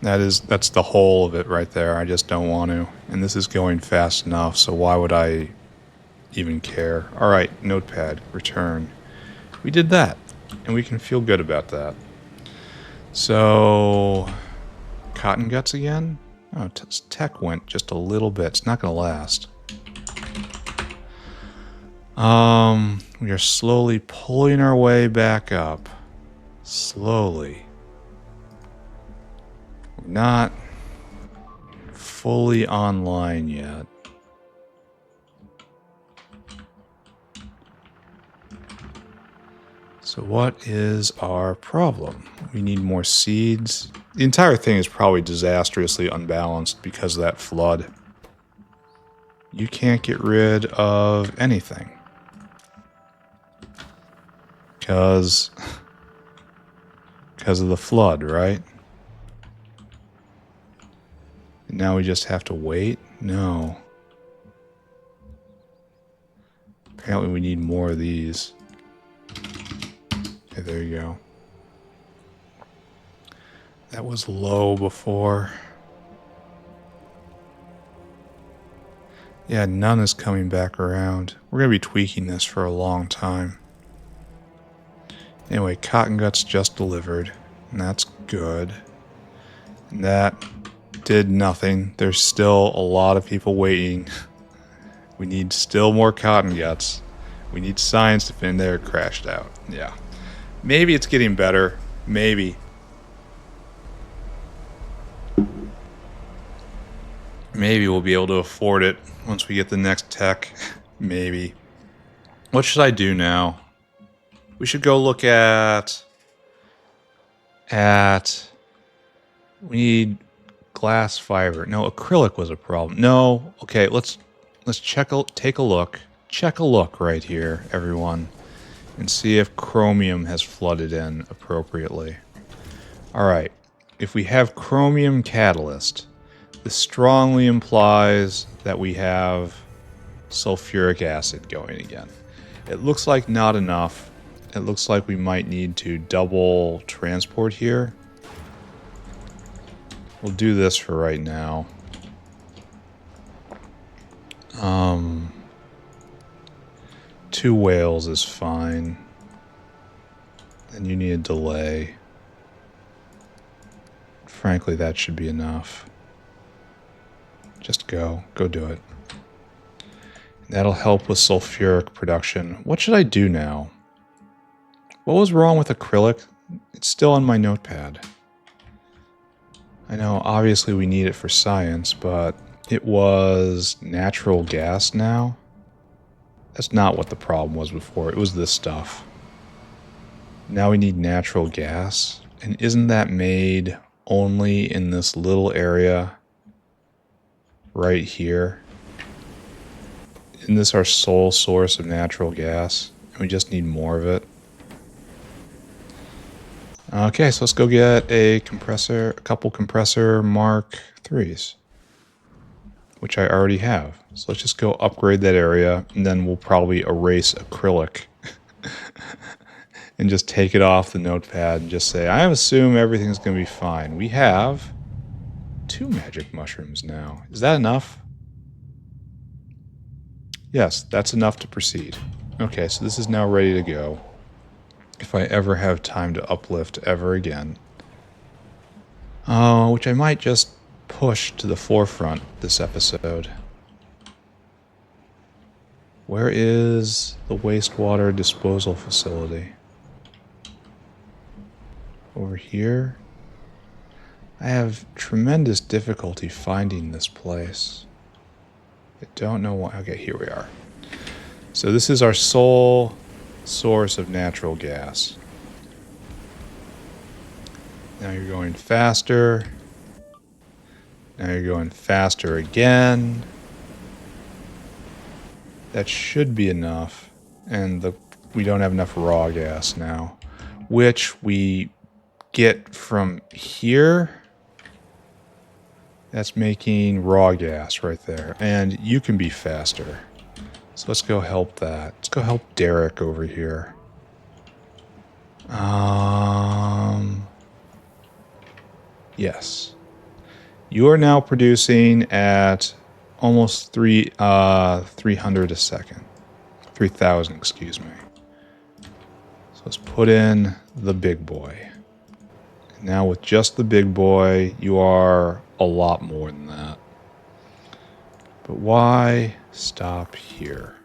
That's the whole of it right there. I just don't want to. And this is going fast enough, so why would I even care? All right, notepad, return. We did that, and we can feel good about that. So, Cottonguts again? Oh, tech went just a little bit. It's not going to last. We are slowly pulling our way back up. Slowly. We're not fully online yet. So what is our problem? We need more seeds. The entire thing is probably disastrously unbalanced because of that flood. You can't get rid of anything. Because of the flood, right? And now we just have to wait? No. Apparently we need more of these. Okay, there you go. That was low before. Yeah, none is coming back around. We're going to be tweaking this for a long time. Anyway, Cottonguts just delivered, and that's good. And that did nothing. There's still a lot of people waiting. We need still more Cottonguts. We need science to fin there. Crashed out. Yeah. Maybe it's getting better. Maybe. Maybe we'll be able to afford it once we get the next tech. Maybe. What should I do now? We should go look at... We need glass fiber. No, acrylic was a problem. No. Okay, let's take a look. Check a look right here, everyone. And see if chromium has flooded in appropriately. Alright. If we have chromium catalyst, this strongly implies that we have sulfuric acid going again. It looks like not enough. It looks like we might need to double transport here. We'll do this for right now. 2 whales is fine. And you need a delay. Frankly, that should be enough. Just go. Go do it. That'll help with sulfuric production. What should I do now? What was wrong with acrylic? It's still on my notepad. I know, obviously we need it for science, but it was natural gas now? That's not what the problem was before. It was this stuff. Now we need natural gas. And isn't that made only in this little area right here? Isn't this our sole source of natural gas? And we just need more of it. Okay, so let's go get a couple compressor Mark 3s. Which I already have. So let's just go upgrade that area, and then we'll probably erase acrylic. And just take it off the notepad and just say, I assume everything's going to be fine. We have 2 magic mushrooms now. Is that enough? Yes, that's enough to proceed. Okay, so this is now ready to go. If I ever have time to uplift ever again. Which I might just push to the forefront this episode. Where is the wastewater disposal facility? Over here? I have tremendous difficulty finding this place. I don't know why. Okay, here we are. So this is our sole source of natural gas. Now you're going faster. Now you're going faster again. That should be enough. And we don't have enough raw gas now. Which we get from here. That's making raw gas right there. And you can be faster. So let's go help that. Let's go help Derek over here. Yes. You are now producing at almost 300 a second. 3,000, excuse me. So let's put in the big boy. Now with just the big boy, you are a lot more than that. But why stop here?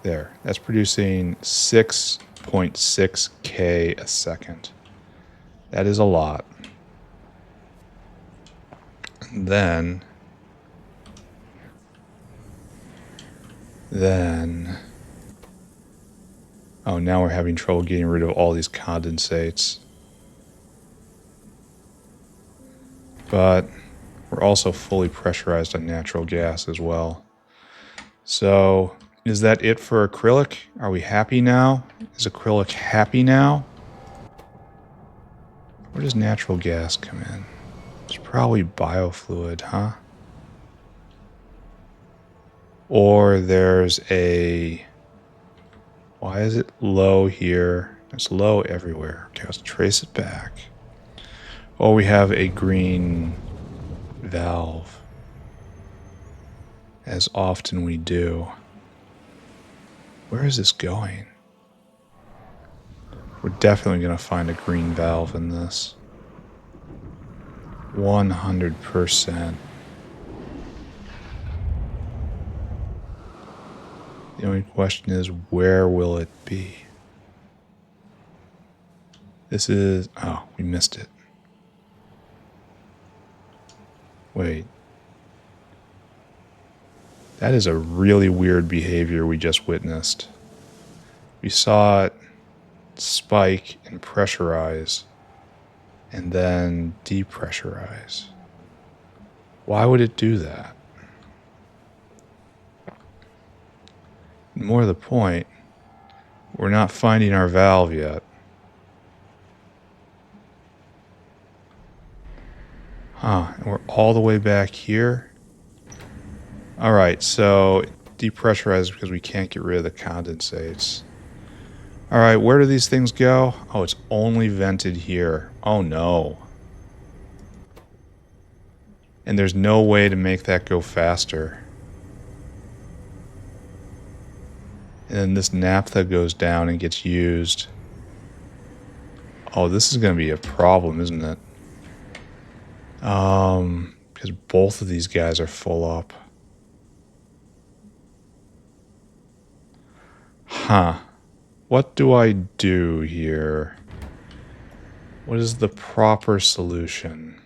There, that's producing 6.6K a second. That is a lot. And then, oh, now we're having trouble getting rid of all these condensates. But we're also fully pressurized on natural gas as well. So, is that it for acrylic? Are we happy now? Is acrylic happy now? Where does natural gas come in? It's probably biofluid, huh? Or there's a... Why is it low here? It's low everywhere. Okay, let's trace it back. Oh, we have a green valve. As often we do. Where is this going? We're definitely going to find a green valve in this. 100%. The only question is, where will it be? This is... Oh, we missed it. Wait. That is a really weird behavior we just witnessed. We saw it spike and pressurize, and then depressurize. Why would it do that? More to the point, we're not finding our valve yet. Huh, and we're all the way back here? Alright, so depressurize because we can't get rid of the condensates. All right, where do these things go? Oh, it's only vented here. Oh no. And there's no way to make that go faster. And then this naphtha goes down and gets used. Oh, this is going to be a problem, isn't it? Because both of these guys are full up. Huh. What do I do here? What is the proper solution?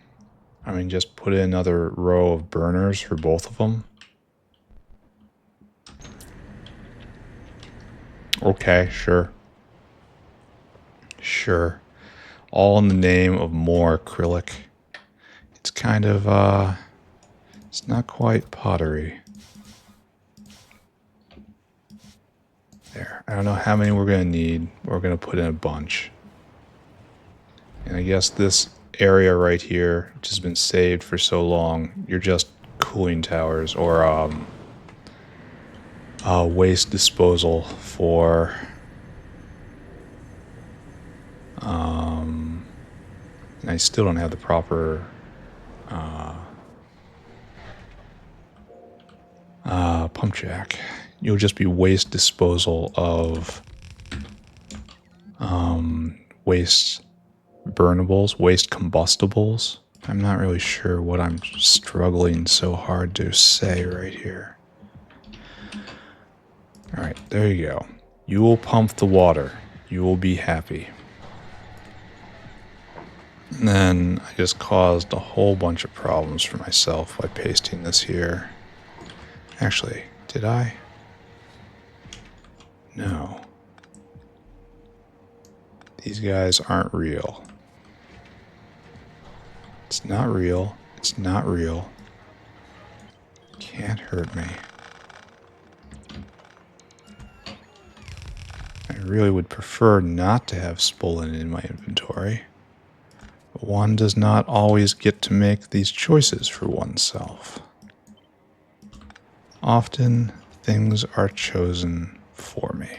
I mean, just put in another row of burners for both of them? Okay, sure. Sure. All in the name of more acrylic. It's kind of, it's not quite pottery. There. I don't know how many we're going to need. We're going to put in a bunch. And I guess this area right here, which has been saved for so long, you're just cooling towers or waste disposal for and I still don't have the proper pump jack. You'll just be waste disposal of waste burnables, waste combustibles. I'm not really sure what I'm struggling so hard to say right here. All right, there you go. You will pump the water. You will be happy. And then I just caused a whole bunch of problems for myself by pasting this here. Actually, did I? No. These guys aren't real. It's not real. It's not real. Can't hurt me. I really would prefer not to have Spollen in my inventory. But one does not always get to make these choices for oneself. Often, things are chosen for me.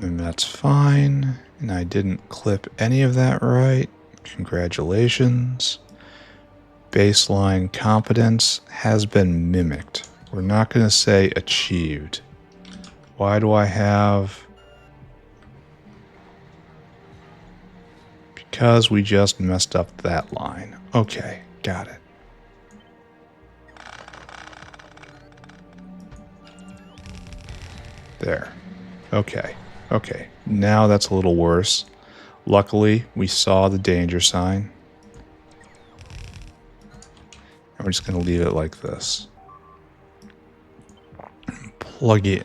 And that's fine. And I didn't clip any of that right. Congratulations. Baseline competence has been mimicked. We're not going to say achieved. Why do I have... Because we just messed up that line. Okay, got it. There. Okay. Okay, now that's a little worse. Luckily, we saw the danger sign. And we're just going to leave it like this. Plug in.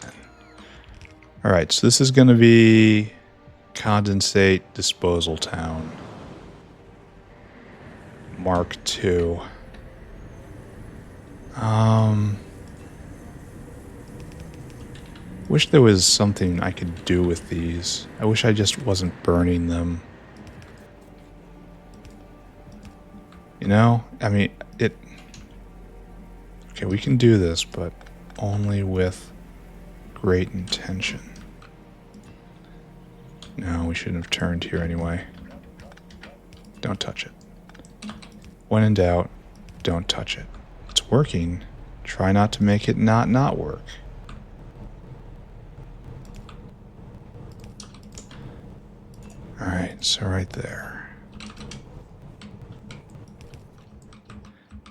Alright, so this is going to be Condensate Disposal Town. Mark II. Wish there was something I could do with these. I wish I just wasn't burning them. You know? I mean, it... Okay, we can do this, but only with great intention. No, we shouldn't have turned here anyway. Don't touch it. When in doubt, don't touch it. It's working. Try not to make it not work. Alright, so right there.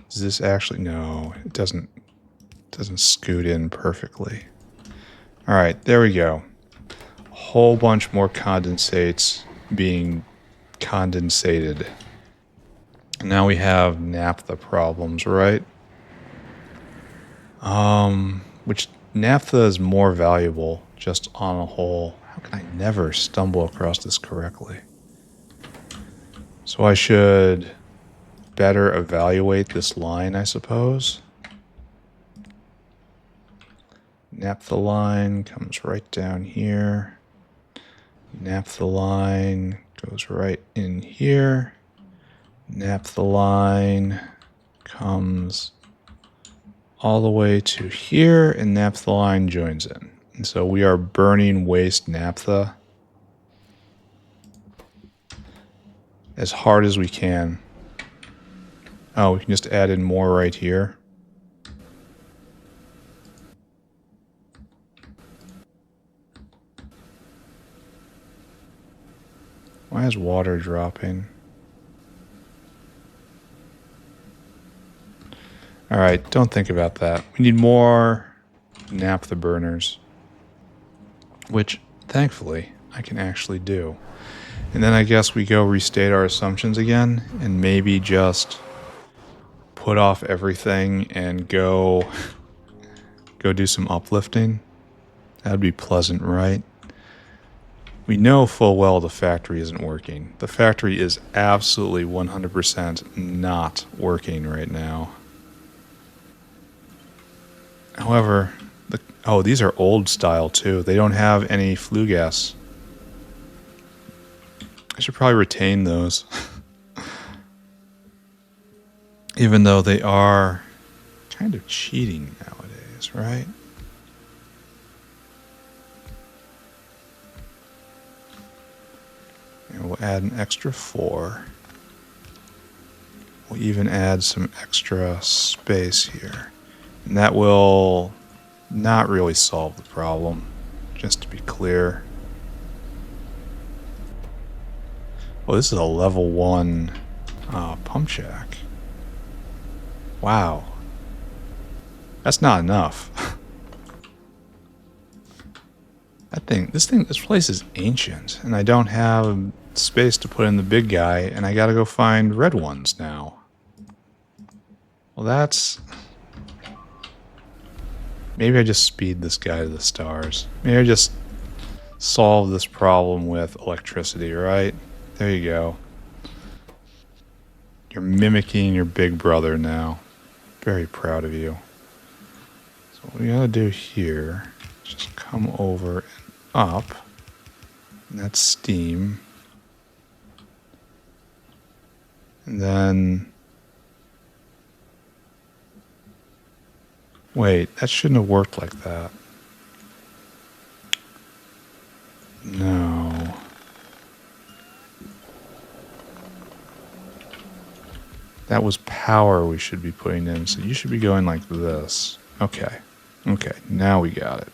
Does this actually... No, it doesn't scoot in perfectly. Alright, there we go. A whole bunch more condensates being condensated. And now we have naphtha problems, right? Which naphtha is more valuable just on a whole. How can I never stumble across this correctly? So I should better evaluate this line, I suppose. Naphtha line comes right down here. Naphtha line goes right in here. Naphtha line comes all the way to here, and naphtha line joins in. And so we are burning waste naphtha as hard as we can. Oh, we can just add in more right here. Why is water dropping? Alright, don't think about that. We need more naphtha burners. Which, thankfully, I can actually do. And then I guess we go restate our assumptions again, and maybe just put off everything and go do some uplifting. That'd be pleasant, right? We know full well the factory isn't working. The factory is absolutely 100% not working right now. However, oh, these are old style too. They don't have any flue gas. I should probably retain those. Even though they are kind of cheating nowadays, right? And we'll add an extra 4. We'll even add some extra space here. And that will not really solve the problem, just to be clear. Well, this is a level 1 pump jack. Wow. That's not enough. This place is ancient, and I don't have space to put in the big guy, and I gotta go find red ones now. Well, that's... Maybe I just speed this guy to the stars. Maybe I just solve this problem with electricity, right? There you go. You're mimicking your big brother now. Very proud of you. So what we gotta do here is just come over and up. And that's steam. And then... Wait, that shouldn't have worked like that. No. That was power we should be putting in, so you should be going like this. Okay. Okay, now we got it.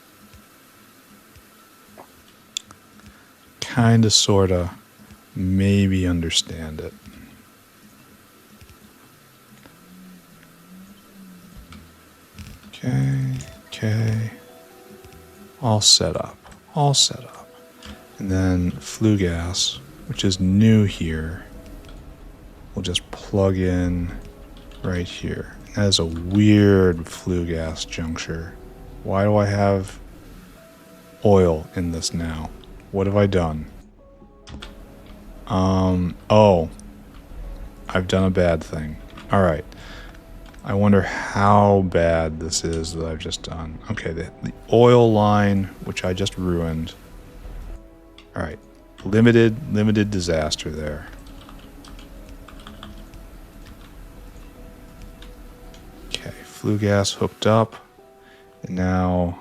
Kinda, sorta, maybe understand it. Okay. All set up. All set up. And then flue gas, which is new here, we'll just plug in right here. That is a weird flue gas juncture. Why do I have oil in this now? What have I done? Oh. I've done a bad thing. Alright. I wonder how bad this is that I've just done. Okay, the oil line, which I just ruined. Alright. Limited disaster there. Okay, flue gas hooked up. And now,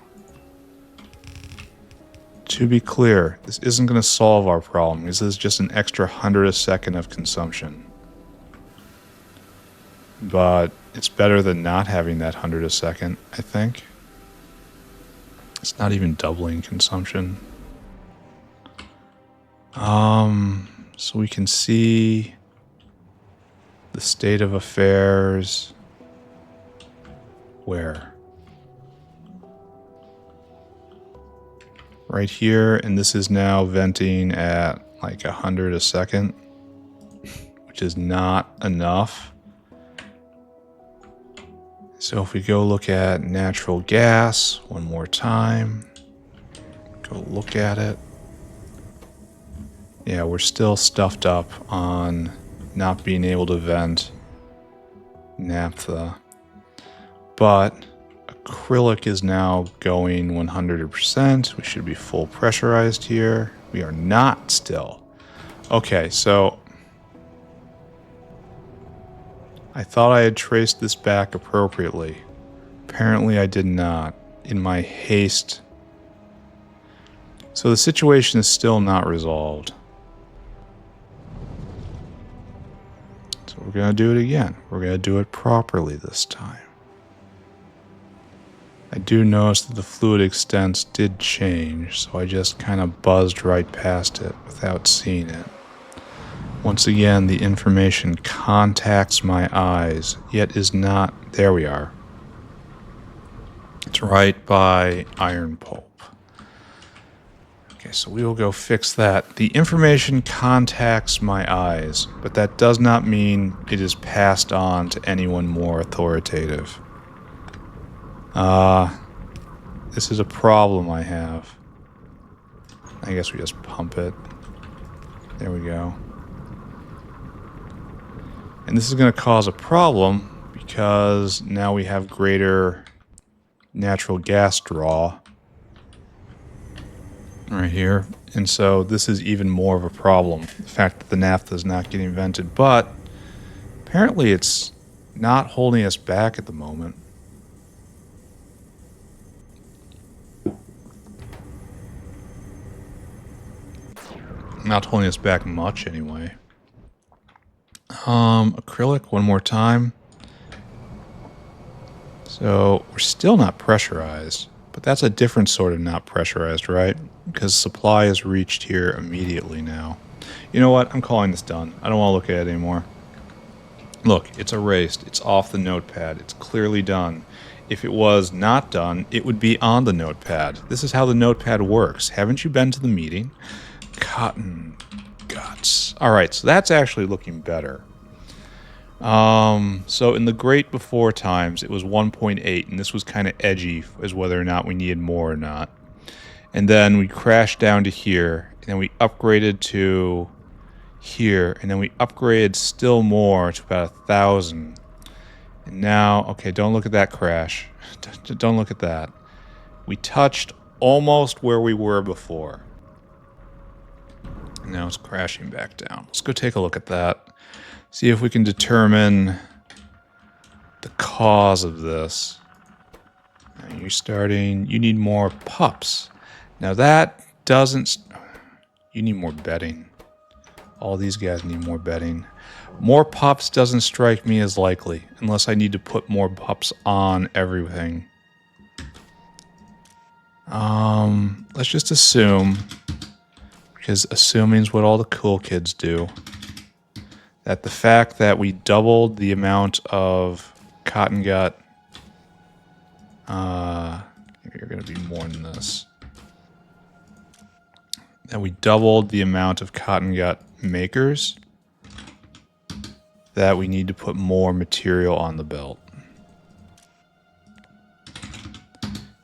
to be clear, this isn't going to solve our problem. This is just an extra 100 a second of consumption. But it's better than not having that 100 a second, I think. It's not even doubling consumption. So we can see the state of affairs. Where? Right here, and this is now venting at like 100 a second, which is not enough. So if we go look at natural gas one more time, go look at it. Yeah, we're still stuffed up on not being able to vent naphtha. But acrylic is now going 100%. We should be full pressurized here. We are not still. Okay, so I thought I had traced this back appropriately. Apparently I did not, in my haste. So the situation is still not resolved. So we're going to do it again. We're going to do it properly this time. I do notice that the fluid extents did change, so I just kind of buzzed right past it without seeing it. Once again, the information contacts my eyes, yet is not... There we are. It's right by iron pulp. Okay, so we will go fix that. The information contacts my eyes, but that does not mean it is passed on to anyone more authoritative. This is a problem I have. I guess we just pump it. There we go. And this is going to cause a problem because now we have greater natural gas draw right here. And so this is even more of a problem. The fact that the naphtha is not getting vented, but apparently it's not holding us back at the moment. Not holding us back much, anyway. Acrylic, one more time. So, we're still not pressurized. But that's a different sort of not pressurized, right? Because supply is reached here immediately now. You know what? I'm calling this done. I don't want to look at it anymore. Look, it's erased. It's off the notepad. It's clearly done. If it was not done, it would be on the notepad. This is how the notepad works. Haven't you been to the meeting? Cottonguts. Alright, so that's actually looking better. So in the great before times, it was 1.8, and this was kind of edgy as whether or not we needed more or not. And then we crashed down to here, and then we upgraded to here, and then we upgraded still more to about 1,000. And now, okay, don't look at that crash. Don't look at that. We touched almost where we were before. Now it's crashing back down. Let's go take a look at that. See if we can determine the cause of this. Now you're starting... You need more pups. Now that doesn't... You need more bedding. All these guys need more bedding. More pups doesn't strike me as likely. Unless I need to put more pups on everything. Let's just assume... Because assuming is what all the cool kids do. That the fact that we doubled the amount of Cottongut... you're going to be more than this. That we doubled the amount of Cottongut makers. That we need to put more material on the belt.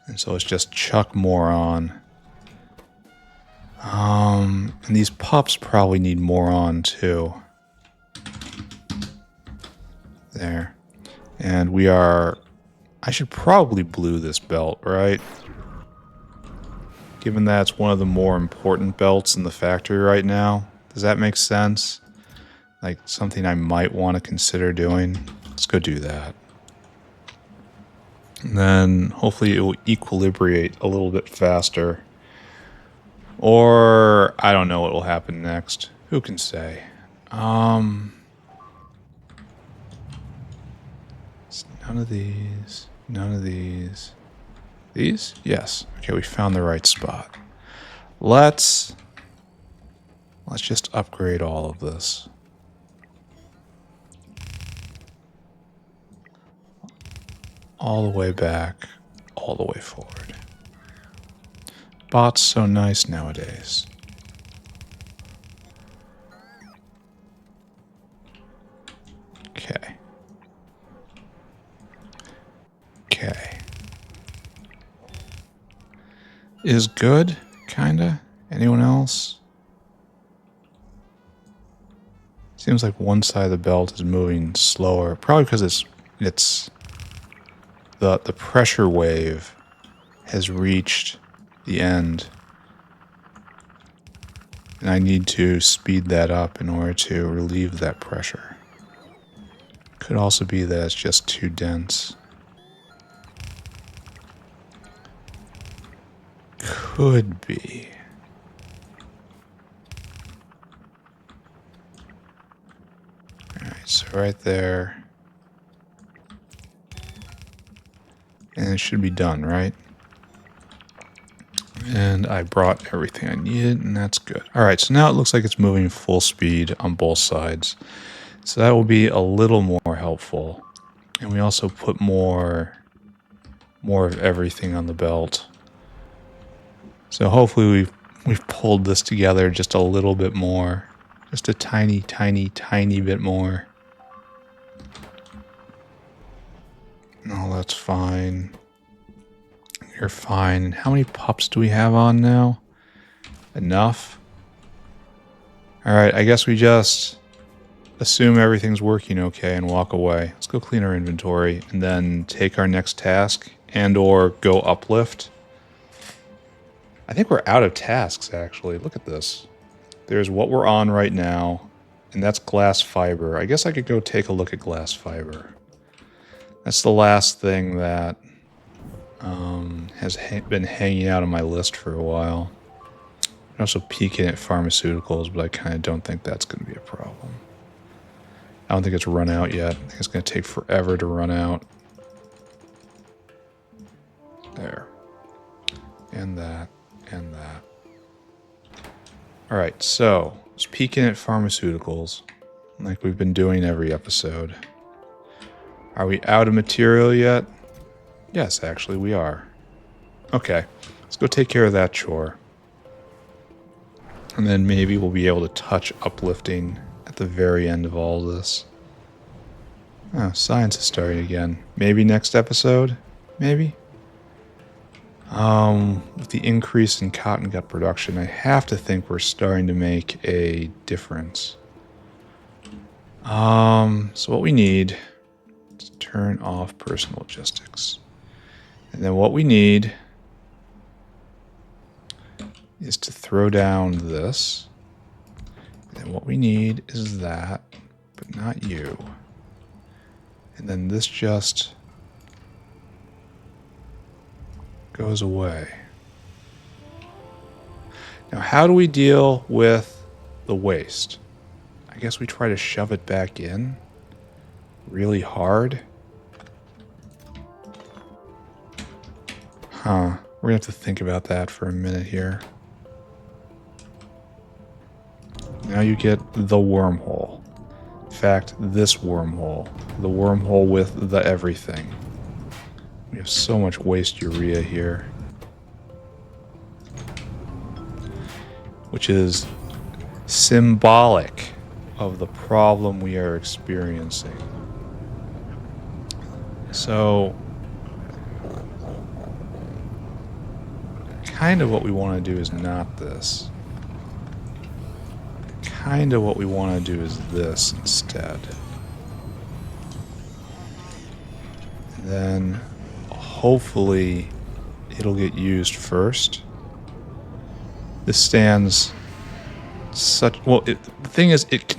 And so let's just chuck more on. And these pups probably need more on too. There. And we are... I should probably blue this belt, right? Given that it's one of the more important belts in the factory right now. Does that make sense? Like something I might want to consider doing. Let's go do that. And then hopefully it will equilibrate a little bit faster. Or I don't know what will happen next. Who can say? None of these. None of these. These? Yes. Okay, we found the right spot. Let's just upgrade all of this. All the way back, all the way forward. Bot's so nice nowadays. Okay. Okay. Is good, kinda? Anyone else? Seems like one side of the belt is moving slower. Probably because it's the pressure wave has reached the end. And I need to speed that up in order to relieve that pressure. Could also be that it's just too dense. Could be. Alright, so right there. And it should be done, right? And I brought everything I needed, and that's good. Alright, so now it looks like it's moving full speed on both sides. So that will be a little more helpful. And we also put more of everything on the belt. So hopefully we've pulled this together just a little bit more. Just a tiny, tiny, tiny bit more. No, that's fine. You're fine. How many pups do we have on now? Enough? Alright, I guess we just assume everything's working okay and walk away. Let's go clean our inventory and then take our next task and or go uplift. I think we're out of tasks, actually. Look at this. There's what we're on right now, and that's glass fiber. I guess I could go take a look at glass fiber. That's the last thing that has been hanging out on my list for a while. I'm also peeking at pharmaceuticals, but I kind of don't think that's going to be a problem. I don't think it's run out yet. I think it's going to take forever to run out. There. And that. And that. Alright, so just peeking at pharmaceuticals, like we've been doing every episode. Are we out of material yet? Yes, actually, we are. Okay, let's go take care of that chore. And then maybe we'll be able to touch uplifting at the very end of all this. Oh, science is starting again. Maybe next episode? Maybe? With the increase in cottongut production, I have to think we're starting to make a difference. So what we need is to turn off personal logistics. And then what we need is to throw down this. And what we need is that, but not you. And then this just goes away. Now, how do we deal with the waste? I guess we try to shove it back in really hard. Huh. We're gonna have to think about that for a minute here. Now you get the wormhole. In fact, this wormhole. The wormhole with the everything. We have so much waste urea here. Which is symbolic of the problem we are experiencing. So, kind of what we want to do is not this. Kind of what we want to do is this instead. And then hopefully it'll get used first. This stands such... Well, the thing is, it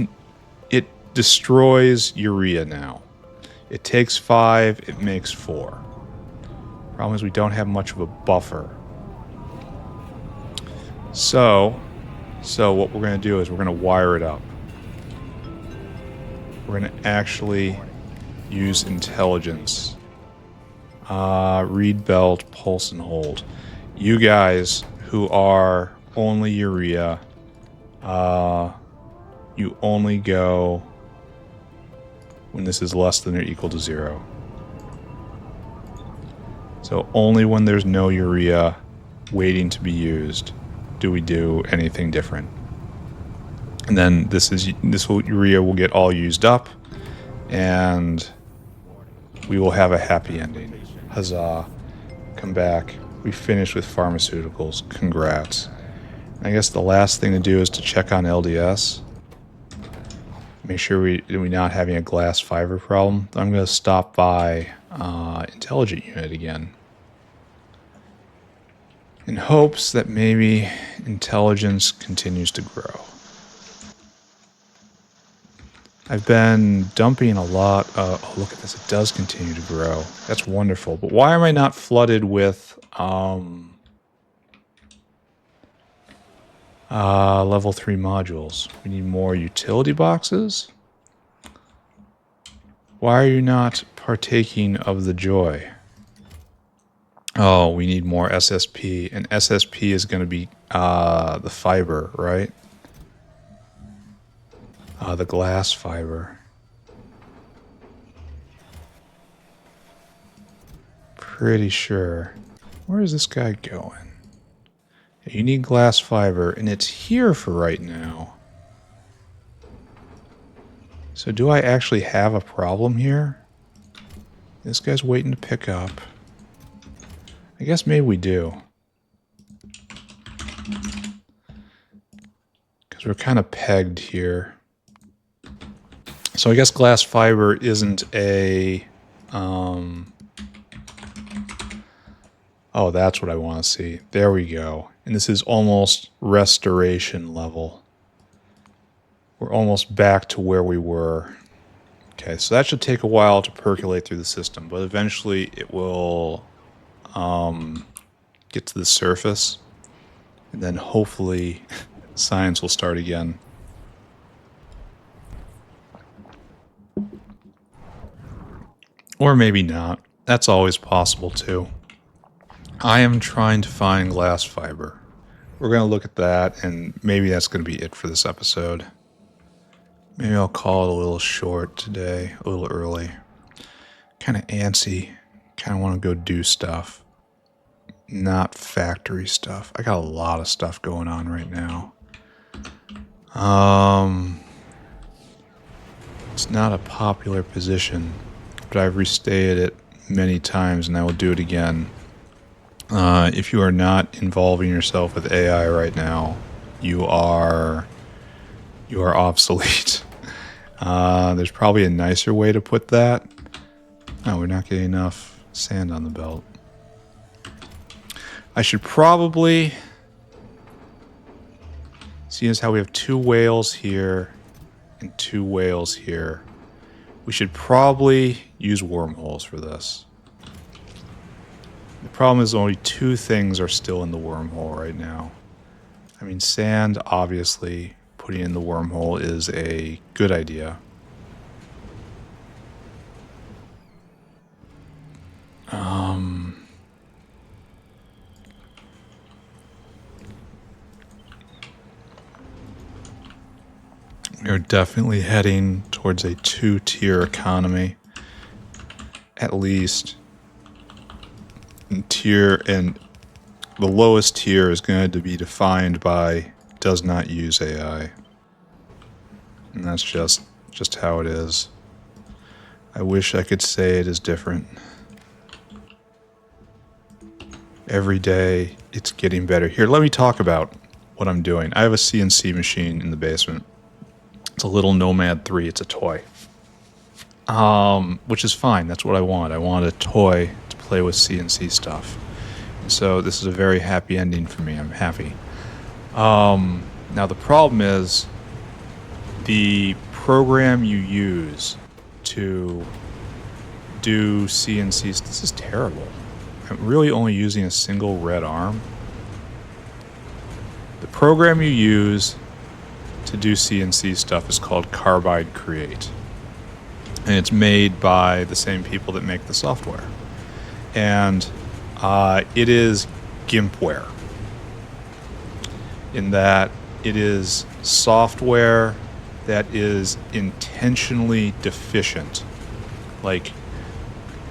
destroys urea now. It takes 5, it makes 4. Problem is we don't have much of a buffer. So what we're going to do is we're going to wire it up. We're going to actually use intelligence. Read belt, pulse, and hold. You guys who are only urea, you only go when this is less than or equal to 0. So only when there's no urea waiting to be used do we do anything different. And then this urea will get all used up, and we will have a happy ending. Huzzah. Come back. We finished with pharmaceuticals. Congrats. I guess the last thing to do is to check on LDS. Make sure we're not having a glass fiber problem. I'm going to stop by Intelligent Unit again. In hopes that maybe intelligence continues to grow. I've been dumping a lot of... Oh, look at this. It does continue to grow. That's wonderful. But why am I not flooded with level 3 modules? We need more utility boxes? Why are you not partaking of the joy? Oh, we need more SSP. And SSP is going to be the fiber, right? The glass fiber. Pretty sure. Where is this guy going? You need glass fiber, and it's here for right now. So do I actually have a problem here? This guy's waiting to pick up. I guess maybe we do. Because we're kind of pegged here. So I guess glass fiber isn't a... Oh, that's what I want to see. There we go. And this is almost restoration level. We're almost back to where we were. Okay, so that should take a while to percolate through the system, but eventually it will get to the surface, and then hopefully science will start again. Or maybe not. That's always possible too. I am trying to find glass fiber. We're going to look at that, and maybe that's going to be it for this episode. Maybe I'll call it a little short today, a little early. Kind of antsy. Kind of want to go do stuff. Not factory stuff. I got a lot of stuff going on right now. It's not a popular position, but I've restated it many times, and I will do it again. If you are not involving yourself with AI right now, you are obsolete. There's probably a nicer way to put that. No, we're not getting enough sand on the belt. I should probably, seeing as how we have 2 whales here and 2 whales here, we should probably use wormholes for this. The problem is only 2 things are still in the wormhole right now. I mean, sand, obviously, putting in the wormhole is a good idea. We're definitely heading towards a 2-tier economy, at least. And the lowest tier is going to be defined by does not use AI. And that's just how it is. I wish I could say it is different. Every day it's getting better. Here, let me talk about what I'm doing. I have a CNC machine in the basement. It's a little Nomad 3. It's a toy. Which is fine. That's what I want. I want a toy to play with CNC stuff. So this is a very happy ending for me. I'm happy. Now the problem is the program you use to do CNCs. This is terrible. I'm really only using a single red arm. The program you use to do CNC stuff is called Carbide Create. And it's made by the same people that make the software. And it is gimpware. In that it is software that is intentionally deficient. Like,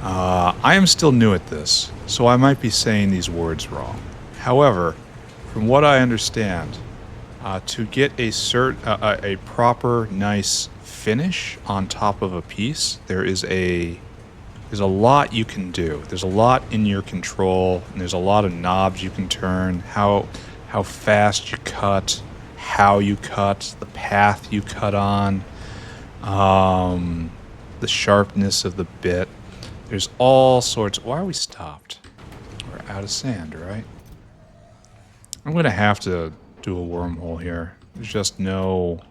I am still new at this, so I might be saying these words wrong. However, from what I understand, to get a proper, nice finish on top of a piece, there's a lot you can do. There's a lot in your control, and there's a lot of knobs you can turn. How fast you cut, how you cut, the path you cut on, the sharpness of the bit. There's all sorts. Why are we stopped? We're out of sand, right? I'm going to have to do a wormhole here. There's just no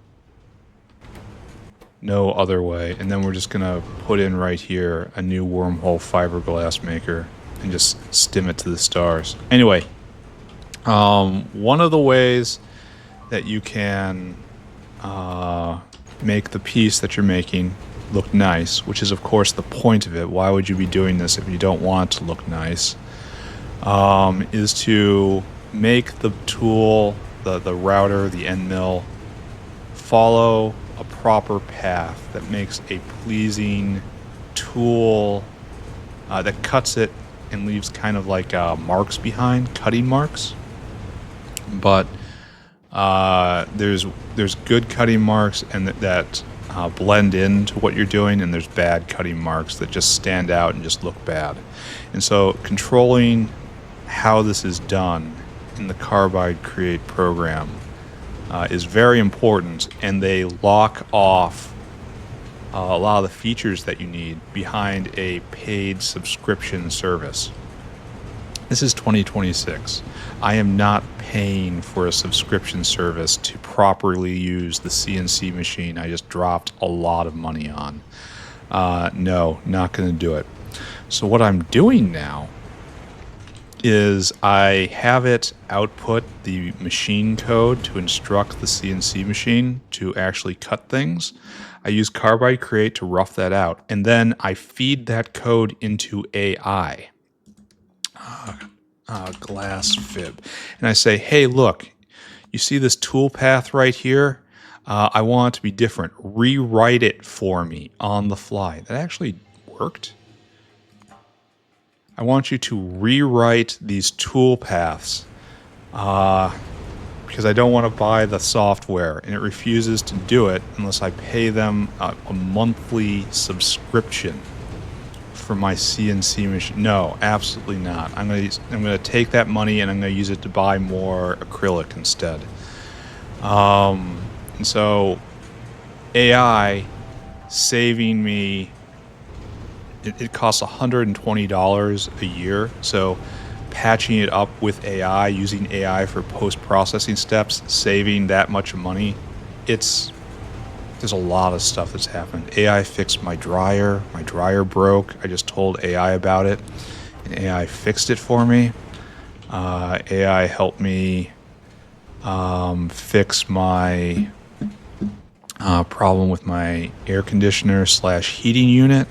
No other way. And then we're just going to put in right here a new wormhole fiberglass maker and just stim it to the stars. Anyway, one of the ways that you can make the piece that you're making look nice, which is of course the point of it. Why would you be doing this if you don't want it to look nice? Is to make the tool, the router, the end mill, follow a proper path that makes a pleasing tool that cuts it and leaves kind of like marks behind, cutting marks. But there's good cutting marks and that blend into what you're doing, and there's bad cutting marks that just stand out and just look bad. And so controlling how this is done in the Carbide Create program is very important, and they lock off a lot of the features that you need behind a paid subscription service. This is 2026. I am not paying for a subscription service to properly use the CNC machine I just dropped a lot of money on. No, not going to do it. So what I'm doing now is I have it output the machine code to instruct the CNC machine to actually cut things. I use Carbide Create to rough that out, and then I feed that code into AI. Glass fib. And I say, hey, look, you see this tool path right here? I want it to be different. Rewrite it for me on the fly. That actually worked. I want you to rewrite these tool paths because I don't want to buy the software, and it refuses to do it unless I pay them a monthly subscription for my CNC machine. No, absolutely not. I'm gonna take that money and I'm gonna use it to buy more acrylic instead. And so AI saving me, it costs $120 a year. So patching it up with AI, using AI for post-processing steps, saving that much money, there's a lot of stuff that's happened. AI fixed my dryer. My dryer broke. I just told AI about it, and AI fixed it for me. AI helped me fix my problem with my air conditioner / heating unit.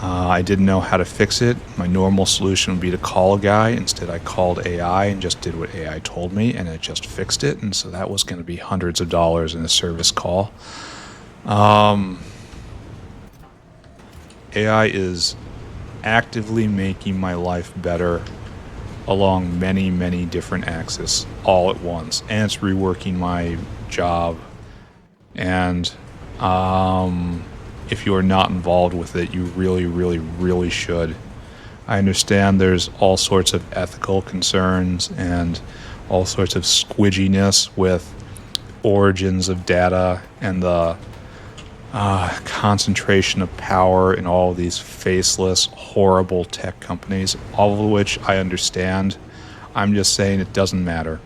I didn't know how to fix it. My normal solution would be to call a guy. Instead, I called AI and just did what AI told me, and it just fixed it. And so that was going to be hundreds of dollars in a service call. AI is actively making my life better along many, many different axes all at once. And it's reworking my job. And if you are not involved with it, you really, really, really should. I understand there's all sorts of ethical concerns and all sorts of squidginess with origins of data and the concentration of power in all of these faceless, horrible tech companies, all of which I understand. I'm just saying it doesn't matter.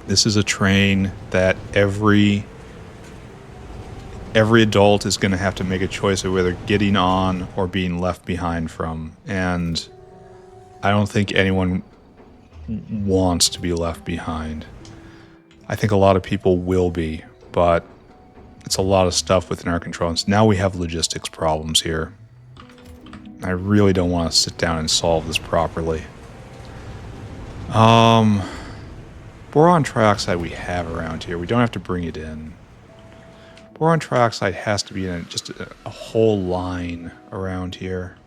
This is a train that every adult is going to have to make a choice of whether getting on or being left behind from. And I don't think anyone wants to be left behind. I think a lot of people will be, but it's a lot of stuff within our control. And so now we have logistics problems here. I really don't want to sit down and solve this properly. Boron trioxide we have around here. We don't have to bring it in. Boron trioxide has to be in just a whole line around here.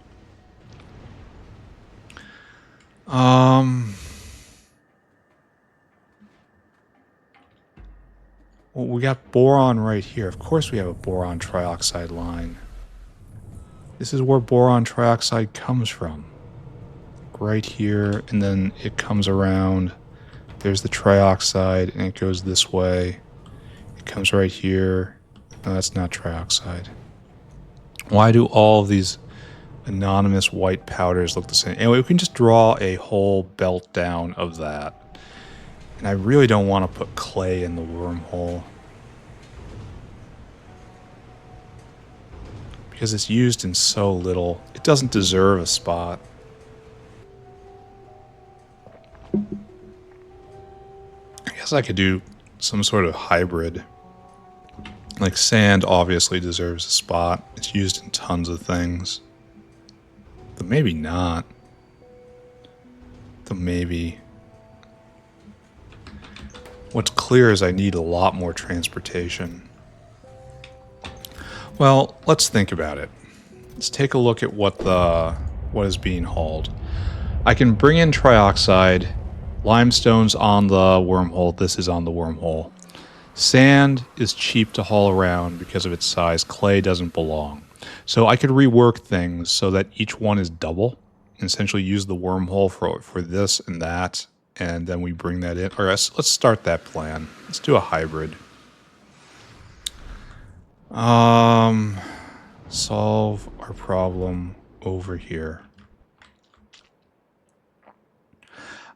Well, we got boron right here. Of course we have a boron trioxide line. This is where boron trioxide comes from. Right here, and then it comes around. There's the trioxide, and it goes this way. It comes right here. No, that's not trioxide. Why do all of these anonymous white powders look the same? Anyway, we can just draw a whole belt down of that. And I really don't want to put clay in the wormhole. because it's used in so little. It doesn't deserve a spot. I guess I could do some sort of hybrid. Like sand obviously deserves a spot. It's used in tons of things. But maybe not. But maybe. What's clear is I need a lot more transportation. Well, let's think about it. Let's take a look at what is being hauled. I can bring in trioxide. Limestone's on the wormhole. This is on the wormhole. Sand is cheap to haul around because of its size. Clay doesn't belong. So I could rework things so that each one is double. And essentially use the wormhole for this and that. And then we bring that in. Or let's start that plan. Let's do a hybrid. Solve our problem over here.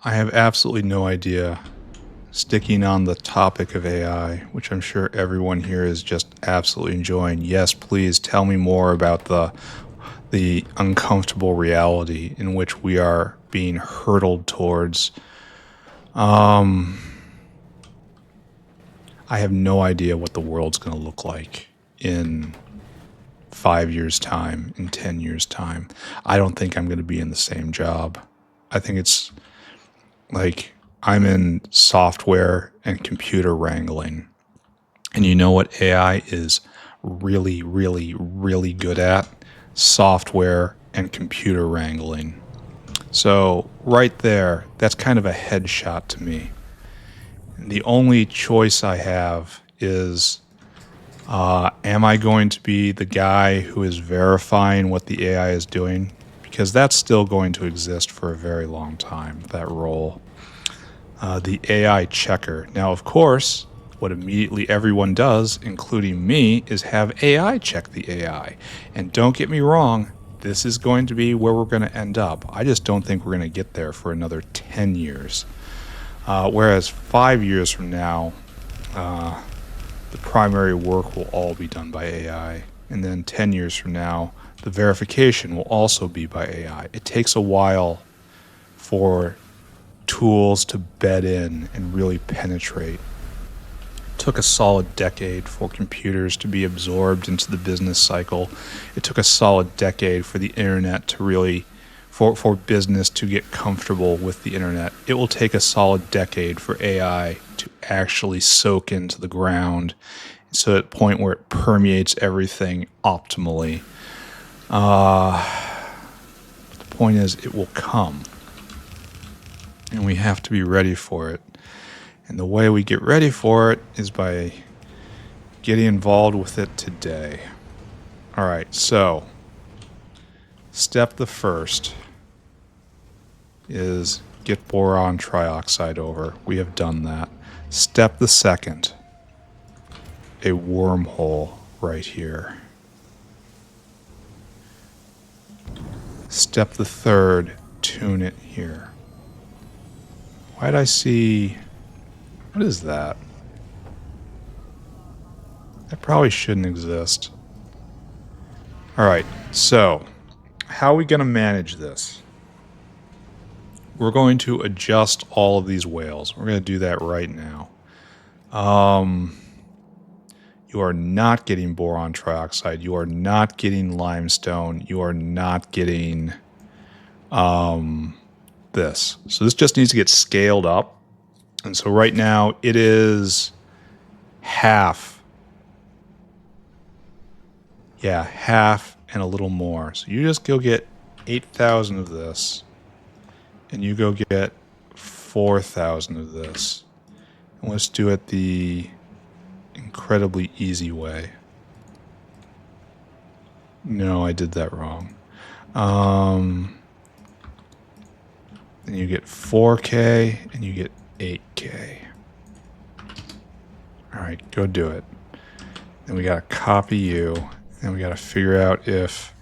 I have absolutely no idea. Sticking on the topic of AI, which I'm sure everyone here is just absolutely enjoying. Yes, please tell me more about the uncomfortable reality in which we are being hurtled towards. I have no idea what the world's going to look like in 5 years' time, in 10 years' time. I don't think I'm going to be in the same job. I think it's like I'm in software and computer wrangling. And you know what AI is really, really, really good at? Software and computer wrangling. So right there, that's kind of a headshot to me. And the only choice I have is, am I going to be the guy who is verifying what the AI is doing? Because that's still going to exist for a very long time, that role. The AI checker. Now, of course, what immediately everyone does, including me, is have AI check the AI. And don't get me wrong, this is going to be where we're going to end up. I just don't think we're going to get there for another 10 years. Whereas 5 years from now, the primary work will all be done by AI. And then 10 years from now, the verification will also be by AI. It takes a while for tools to bed in and really penetrate. It took a solid decade for computers to be absorbed into the business cycle. It took a solid decade for the internet to really, for business to get comfortable with the internet. It will take a solid decade for AI to actually soak into the ground, so at a point where it permeates everything optimally. The point is, it will come. And we have to be ready for it. And the way we get ready for it is by getting involved with it today. All right, so step the first is get boron trioxide over. We have done that. Step the second, a wormhole right here. Step the third, tune it here. Why'd I see... What is that? That probably shouldn't exist. Alright, so how are we going to manage this? We're going to adjust all of these whales. We're going to do that right now. You are not getting boron trioxide. You are not getting limestone. You are not getting this. So this just needs to get scaled up. And so right now it is half. Yeah, half and a little more. So you just go get 8,000 of this. And you go get 4,000 of this. And let's do it the incredibly easy way. No, I did that wrong. And you get 4K and you get 8K. Alright, go do it. Then we gotta copy you. And we gotta figure out if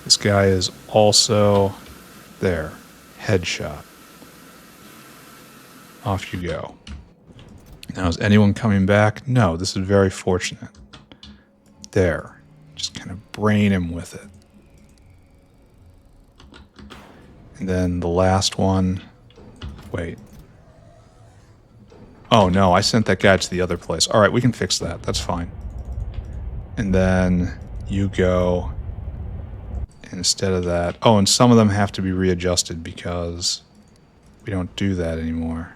this guy is also there. Headshot. Off you go. Now, is anyone coming back? No, this is very fortunate. There. Just kind of brain him with it. And then the last one. Wait. Oh no, I sent that guy to the other place. All right, we can fix that. That's fine. And then you go instead of that. Oh, and some of them have to be readjusted because we don't do that anymore.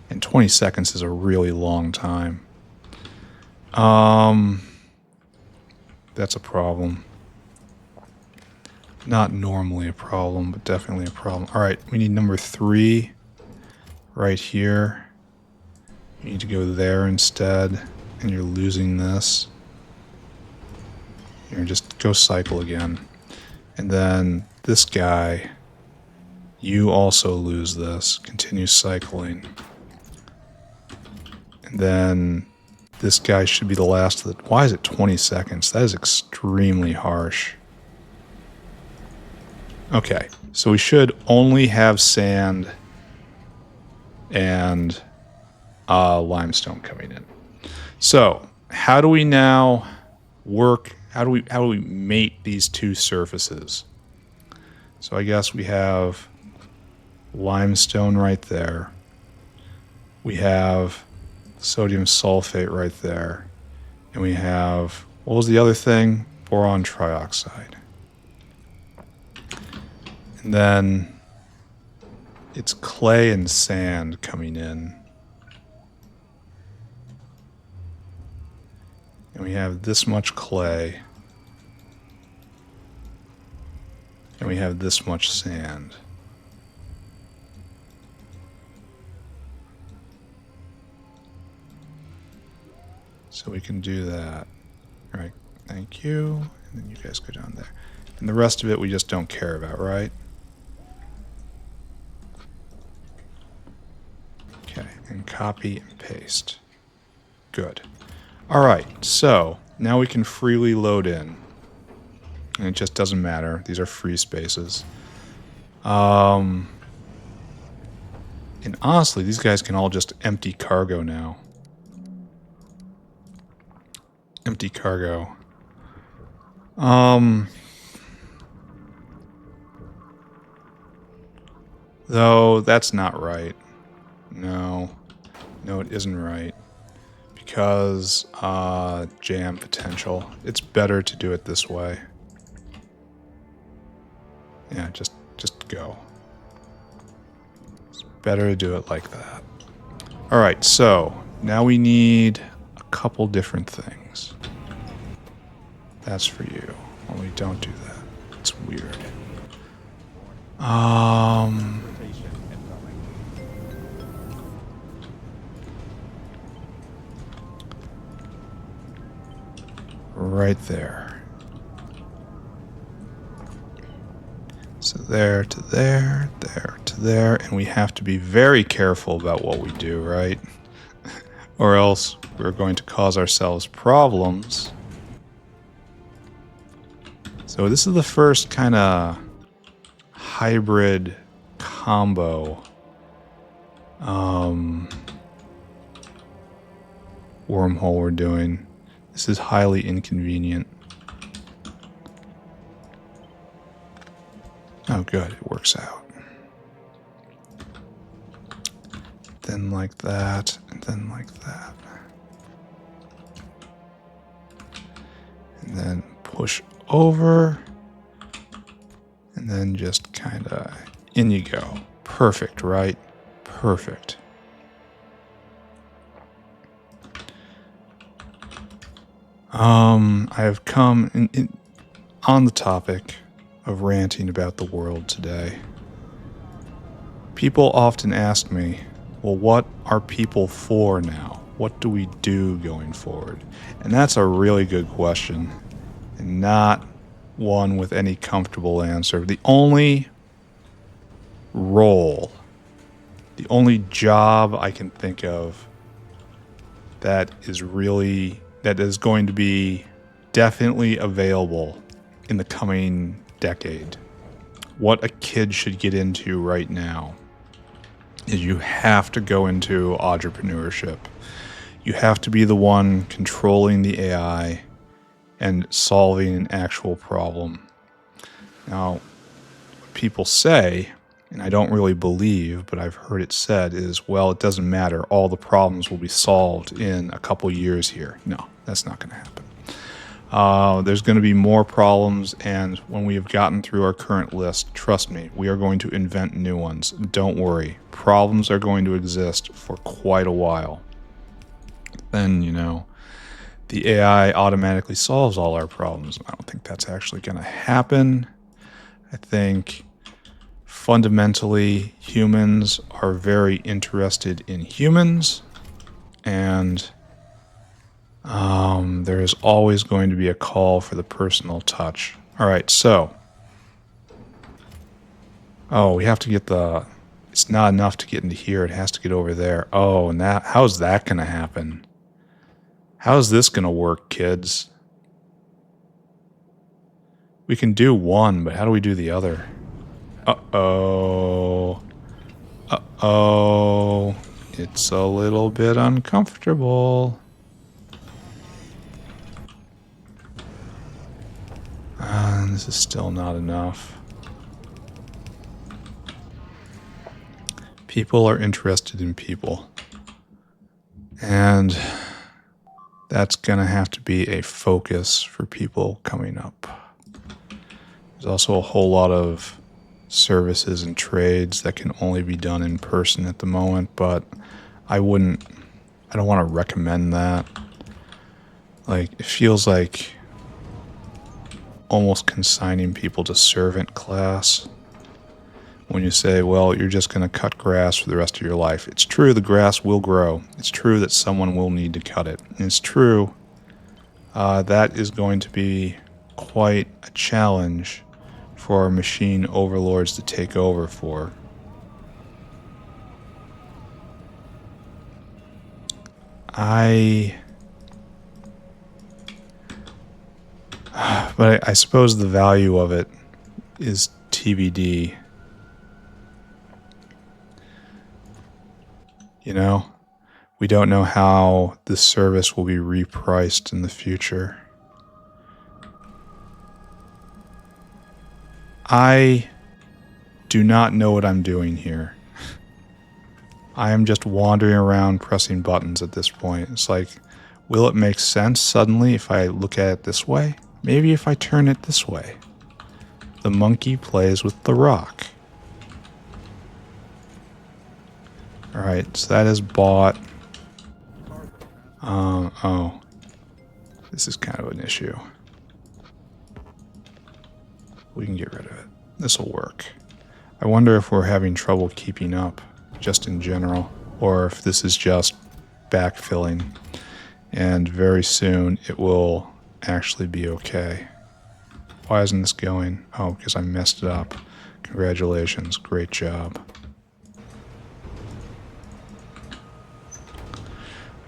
And 20 seconds is a really long time. That's a problem. Not normally a problem, but definitely a problem. All right, we need number 3 right here. You need to go there instead, and you're losing this. Here, just go cycle again. And then this guy, you also lose this. Continue cycling. And then this guy should be the last of the... Why is it 20 seconds? That is extremely harsh. Okay, so we should only have sand and limestone coming in. So, how do we now work? How do we mate these two surfaces? So I guess we have limestone right there. We have sodium sulfate right there. And we have, what was the other thing? Boron trioxide. And then it's clay and sand coming in. And we have this much clay. And we have this much sand. So we can do that. All right, thank you. And then you guys go down there. And the rest of it we just don't care about, right? Okay, and copy and paste. Good. All right, so now we can freely load in. And it just doesn't matter. These are free spaces. And honestly, these guys can all just empty cargo now. Empty cargo. Though that's not right. No, it isn't right. Because jam potential. It's better to do it this way. Yeah, just go. It's better to do it like that. All right, so now we need a couple different things. That's for you. Only don't do that. It's weird. Right there. So there to there, there to there, and we have to be very careful about what we do, right? Or else we're going to cause ourselves problems. So this is the first kind of hybrid combo wormhole we're doing. This is highly inconvenient. Oh good, it works out. Then like that, and then like that. And then push over. And then just kind of, in you go. Perfect, right? Perfect. I have come on the topic of ranting about the world today. People often ask me, well, what are people for now? What do we do going forward? And that's a really good question, and not one with any comfortable answer. The only role, the only job I can think of that is going to be definitely available in the coming decade, what a kid should get into right now, is you have to go into entrepreneurship. You have to be the one controlling the AI and solving an actual problem. Now, what people say, and I don't really believe, but I've heard it said, is, well, it doesn't matter. All the problems will be solved in a couple years here. No, that's not going to happen. There's going to be more problems, and when we have gotten through our current list, trust me, we are going to invent new ones. Don't worry. Problems are going to exist for quite a while. Then, you know, the AI automatically solves all our problems. I don't think that's actually going to happen. I think fundamentally humans are very interested in humans, and there is always going to be a call for the personal touch. All right, so. Oh, we have to get the... It's not enough to get into here. It has to get over there. Oh, and that... How's that going to happen? How's this going to work, kids? We can do one, but how do we do the other? Uh-oh. Uh-oh. It's a little bit uncomfortable. This is still not enough. People are interested in people. And that's going to have to be a focus for people coming up. There's also a whole lot of services and trades that can only be done in person at the moment, but I don't want to recommend that. Like, it feels like almost consigning people to servant class when you say, well, you're just going to cut grass for the rest of your life. It's true, the grass will grow. It's true that someone will need to cut it. And it's true that is going to be quite a challenge for our machine overlords to take over for. But I suppose the value of it is TBD. You know, we don't know how this service will be repriced in the future. I do not know what I'm doing here. I am just wandering around pressing buttons at this point. It's like, will it make sense suddenly if I look at it this way? Maybe if I turn it this way. The monkey plays with the rock. Alright, so that is bought. Oh. This is kind of an issue. We can get rid of it. This will work. I wonder if we're having trouble keeping up, just in general, or if this is just backfilling. And very soon it will actually be okay. Why isn't this going? Oh, because I messed it up. Congratulations. Great job.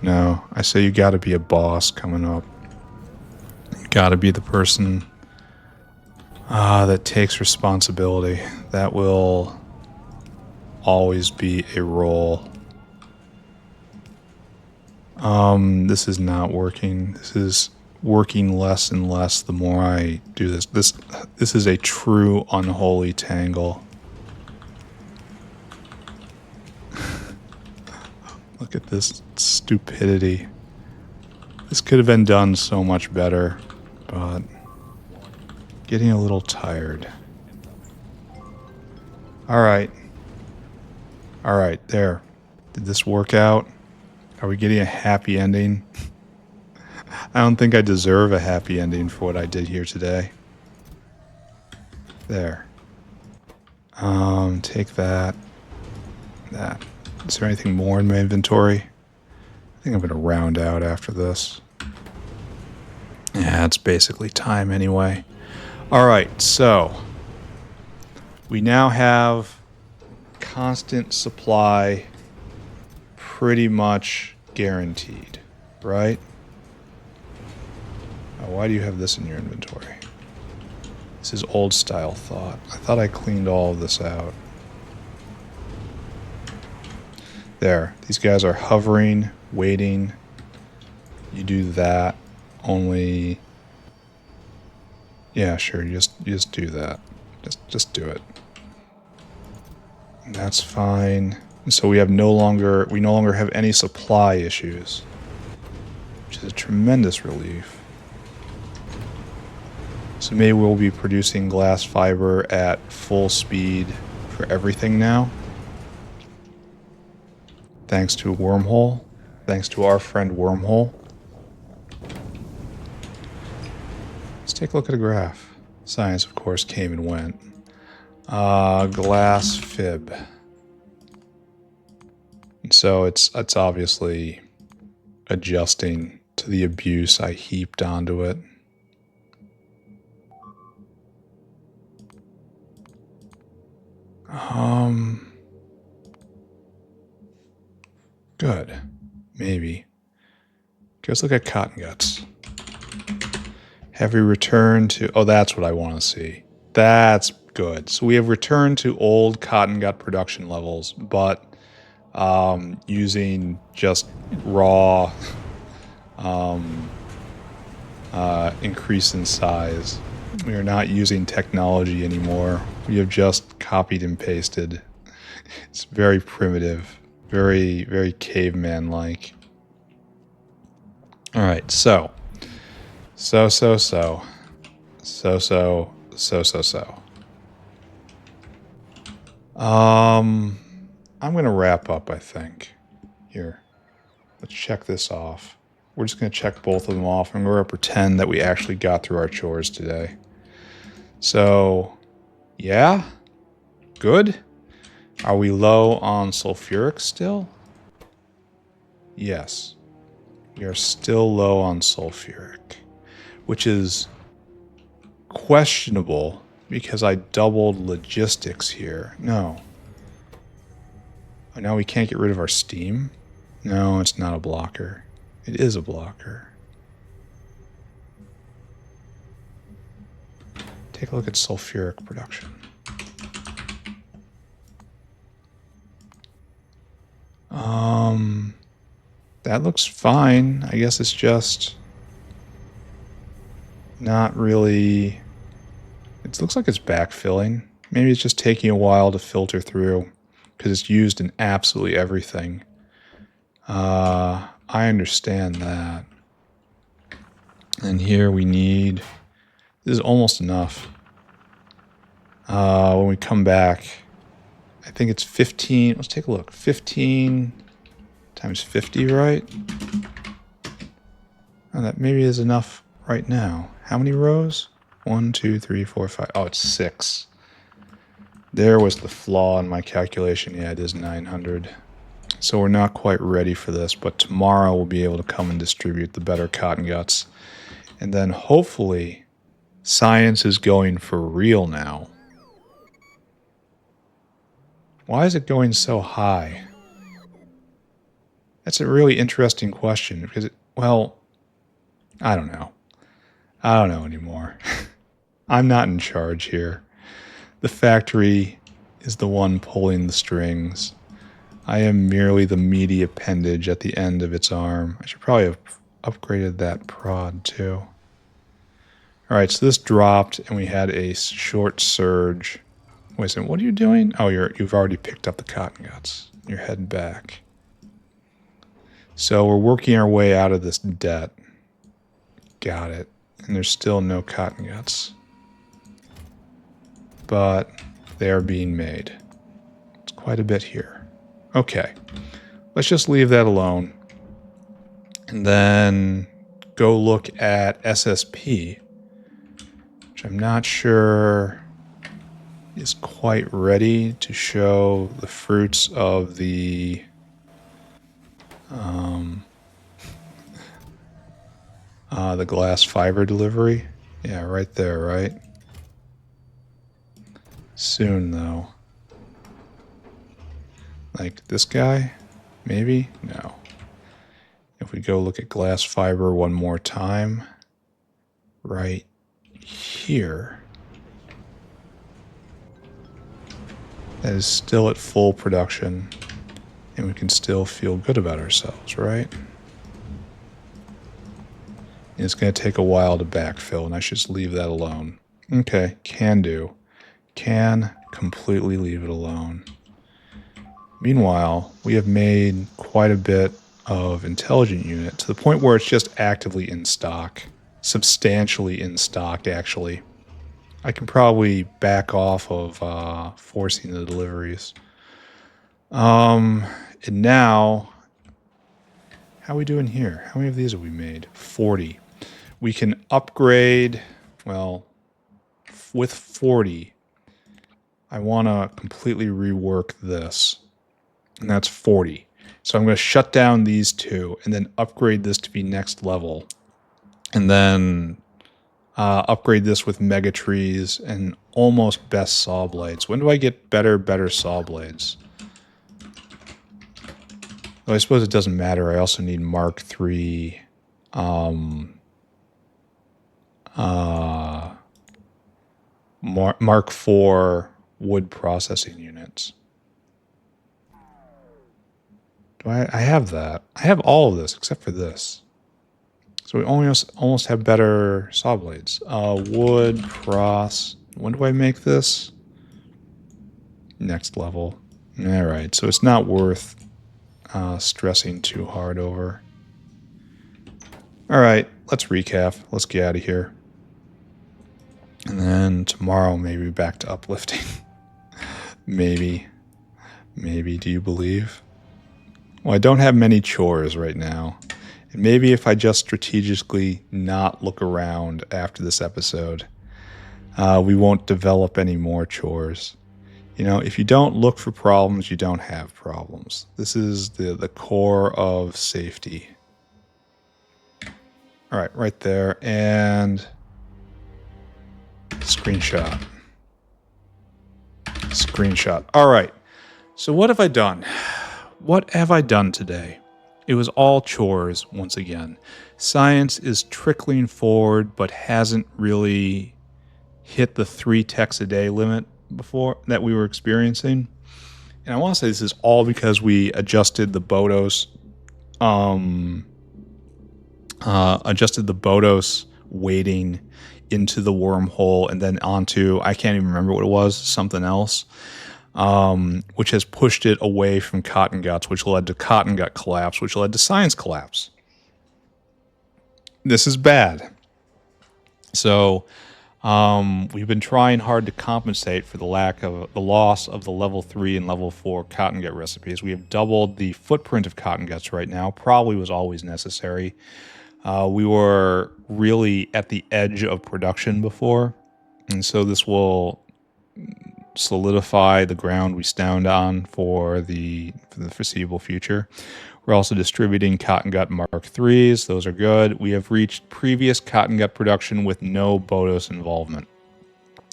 No, I say you gotta be a boss coming up. You gotta be the person that takes responsibility. That will always be a role. This is not working. This is working less and less the more I do this. This is a true unholy tangle. Look at this stupidity. This could have been done so much better, but getting a little tired. Alright. Alright, there. Did this work out? Are we getting a happy ending? I don't think I deserve a happy ending for what I did here today. There. Take that. That. Is there anything more in my inventory? I think I'm going to round out after this. Yeah, it's basically time anyway. Alright, so we now have constant supply pretty much guaranteed, right? Oh, why do you have this in your inventory? This is old style thought. I thought I cleaned all of this out. There, these guys are hovering, waiting. You do that, only Yeah, sure. You just do that. Just do it. And that's fine. And so we no longer have any supply issues, which is a tremendous relief. So maybe we'll be producing glass fiber at full speed for everything now. Thanks to a wormhole. Thanks to our friend Wormhole. Let's take a look at a graph. Science, of course, came and went. Glass fib. And so it's obviously adjusting to the abuse I heaped onto it. Good. Maybe. Okay, let's look at Cottonguts. Have we returned to... Oh, that's what I want to see. That's good. So we have returned to old Cottongut production levels, but using just raw increase in size. We are not using technology anymore. We have just copied and pasted. It's very primitive. Very, very caveman-like. Alright, so. I'm going to wrap up, I think. Here. Let's check this off. We're just going to check both of them off, and we're going to pretend that we actually got through our chores today. So, yeah. Good. Are we low on sulfuric still? Yes. We are still low on sulfuric, which is questionable because I doubled logistics here. No. Oh, now we can't get rid of our steam? No, it's not a blocker. It is a blocker. Take a look at sulfuric production. That looks fine. I guess it's just not really... It looks like it's backfilling. Maybe it's just taking a while to filter through because it's used in absolutely everything. I understand that. And here we need... This is almost enough. When we come back, I think it's 15... Let's take a look. 15 times 50, right? Oh, that maybe is enough right now. How many rows? 1, 2, 3, 4, 5. Oh, it's 6. There was the flaw in my calculation. Yeah, it is 900. So we're not quite ready for this, but tomorrow we'll be able to come and distribute the better Cottonguts. And then hopefully science is going for real now. Why is it going so high? That's a really interesting question because, well, I don't know. I don't know anymore. I'm not in charge here. The factory is the one pulling the strings. I am merely the meaty appendage at the end of its arm. I should probably have upgraded that prod too. Alright, so this dropped and we had a short surge. Wait a second, what are you doing? Oh, you've already picked up the Cottonguts. You're heading back. So we're working our way out of this debt. Got it. And there's still no Cottonguts. But they are being made. It's quite a bit here. Okay. Let's just leave that alone. And then go look at SSP, which I'm not sure is quite ready to show the fruits of the glass fiber delivery. Yeah, right there, right? Soon, though. Like this guy? Maybe? No. If we go look at glass fiber one more time, right here, that is still at full production, and we can still feel good about ourselves, right? And it's going to take a while to backfill, and I should just leave that alone. Okay, can do. Can completely leave it alone. Meanwhile, we have made quite a bit of intelligent unit to the point where it's just actively in stock. Substantially in stock, actually. I can probably back off of forcing the deliveries. And now, how are we doing here? How many of these have we made? 40. We can upgrade, well, with 40, I want to completely rework this. And that's 40. So I'm going to shut down these two and then upgrade this to be next level. And then upgrade this with mega trees and almost best saw blades. When do I get better saw blades? Well, I suppose it doesn't matter. I also need Mark III Mark IV wood processing units. Do I have that? I have all of this except for this. So we almost have better saw blades. Wood cross. When do I make this? Next level. All right, so it's not worth stressing too hard over. All right, let's recap. Let's get out of here. And then tomorrow, maybe back to uplifting. Maybe. Maybe, do you believe? Well, I don't have many chores right now. And maybe if I just strategically not look around after this episode, we won't develop any more chores. You know, if you don't look for problems, you don't have problems. This is the core of safety. All right, right there. And screenshot. Screenshot. All right. So what have I done? What have I done today? It was all chores once again. Science is trickling forward, but hasn't really hit the 3 techs a day limit before that we were experiencing. And I want to say this is all because we adjusted the Bhoddos, weighting into the wormhole and then onto, I can't even remember what it was, something else, which has pushed it away from Cottonguts, which led to Cottongut collapse, which led to science collapse. This is bad. So we've been trying hard to compensate for the loss of the level 3 and level 4 Cottongut recipes. We have doubled the footprint of Cottonguts right now. Probably was always necessary. We were really at the edge of production before, and so this will solidify the ground we stand on for the foreseeable future. We're also distributing Cottongut Mark IIIs. Those are good. We have reached previous Cottongut production with no Bhoddos involvement.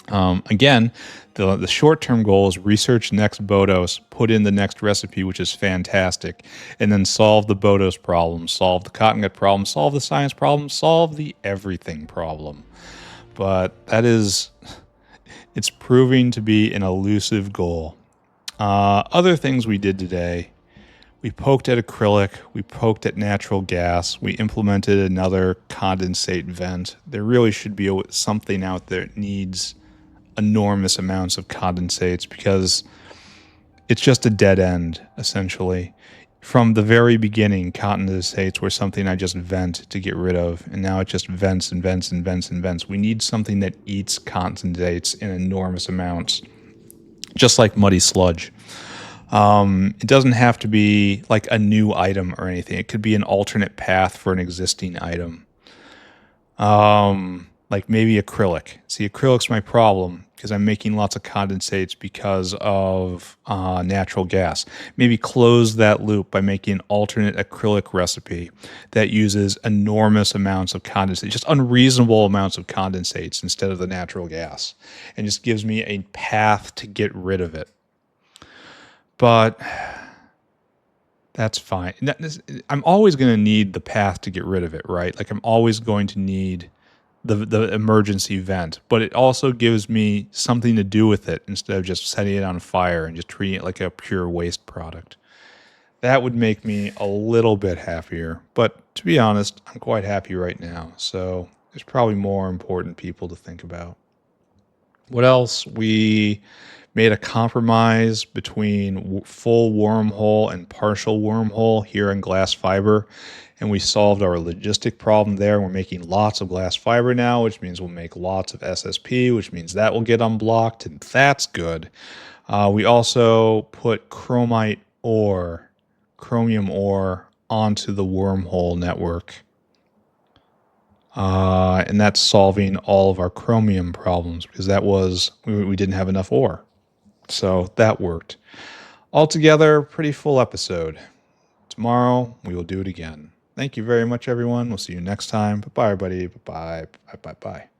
Again, the short-term goal is research next Bhoddos, put in the next recipe, which is fantastic, and then solve the Bhoddos problem, solve the Cottongut problem, solve the science problem, solve the everything problem. But that is, it's proving to be an elusive goal. Other things we did today, we poked at acrylic, we poked at natural gas, we implemented another condensate vent. There really should be something out there that needs enormous amounts of condensates because it's just a dead end, essentially. From the very beginning, condensates were something I just vent to get rid of, and now it just vents and vents and vents and vents. We need something that eats condensates in enormous amounts, just like muddy sludge. It doesn't have to be like a new item or anything. It could be an alternate path for an existing item. Like maybe acrylic. See, acrylic's my problem because I'm making lots of condensates because of natural gas. Maybe close that loop by making an alternate acrylic recipe that uses enormous amounts of condensate, just unreasonable amounts of condensates instead of the natural gas, and just gives me a path to get rid of it. But that's fine. I'm always going to need the path to get rid of it, right? Like I'm always going to need the emergency vent, but it also gives me something to do with it instead of just setting it on fire and just treating it like a pure waste product. That would make me a little bit happier, but to be honest, I'm quite happy right now. So there's probably more important people to think about. What else? We made a compromise between full wormhole and partial wormhole here in glass fiber, and we solved our logistic problem there. We're making lots of glass fiber now, which means we'll make lots of SSP, which means that will get unblocked, and that's good. We also put chromium ore onto the wormhole network. And that's solving all of our chromium problems because that was, we didn't have enough ore. So that worked. Altogether, pretty full episode. Tomorrow, we will do it again. Thank you very much, everyone. We'll see you next time. Bye-bye, everybody. Bye-bye. Bye-bye.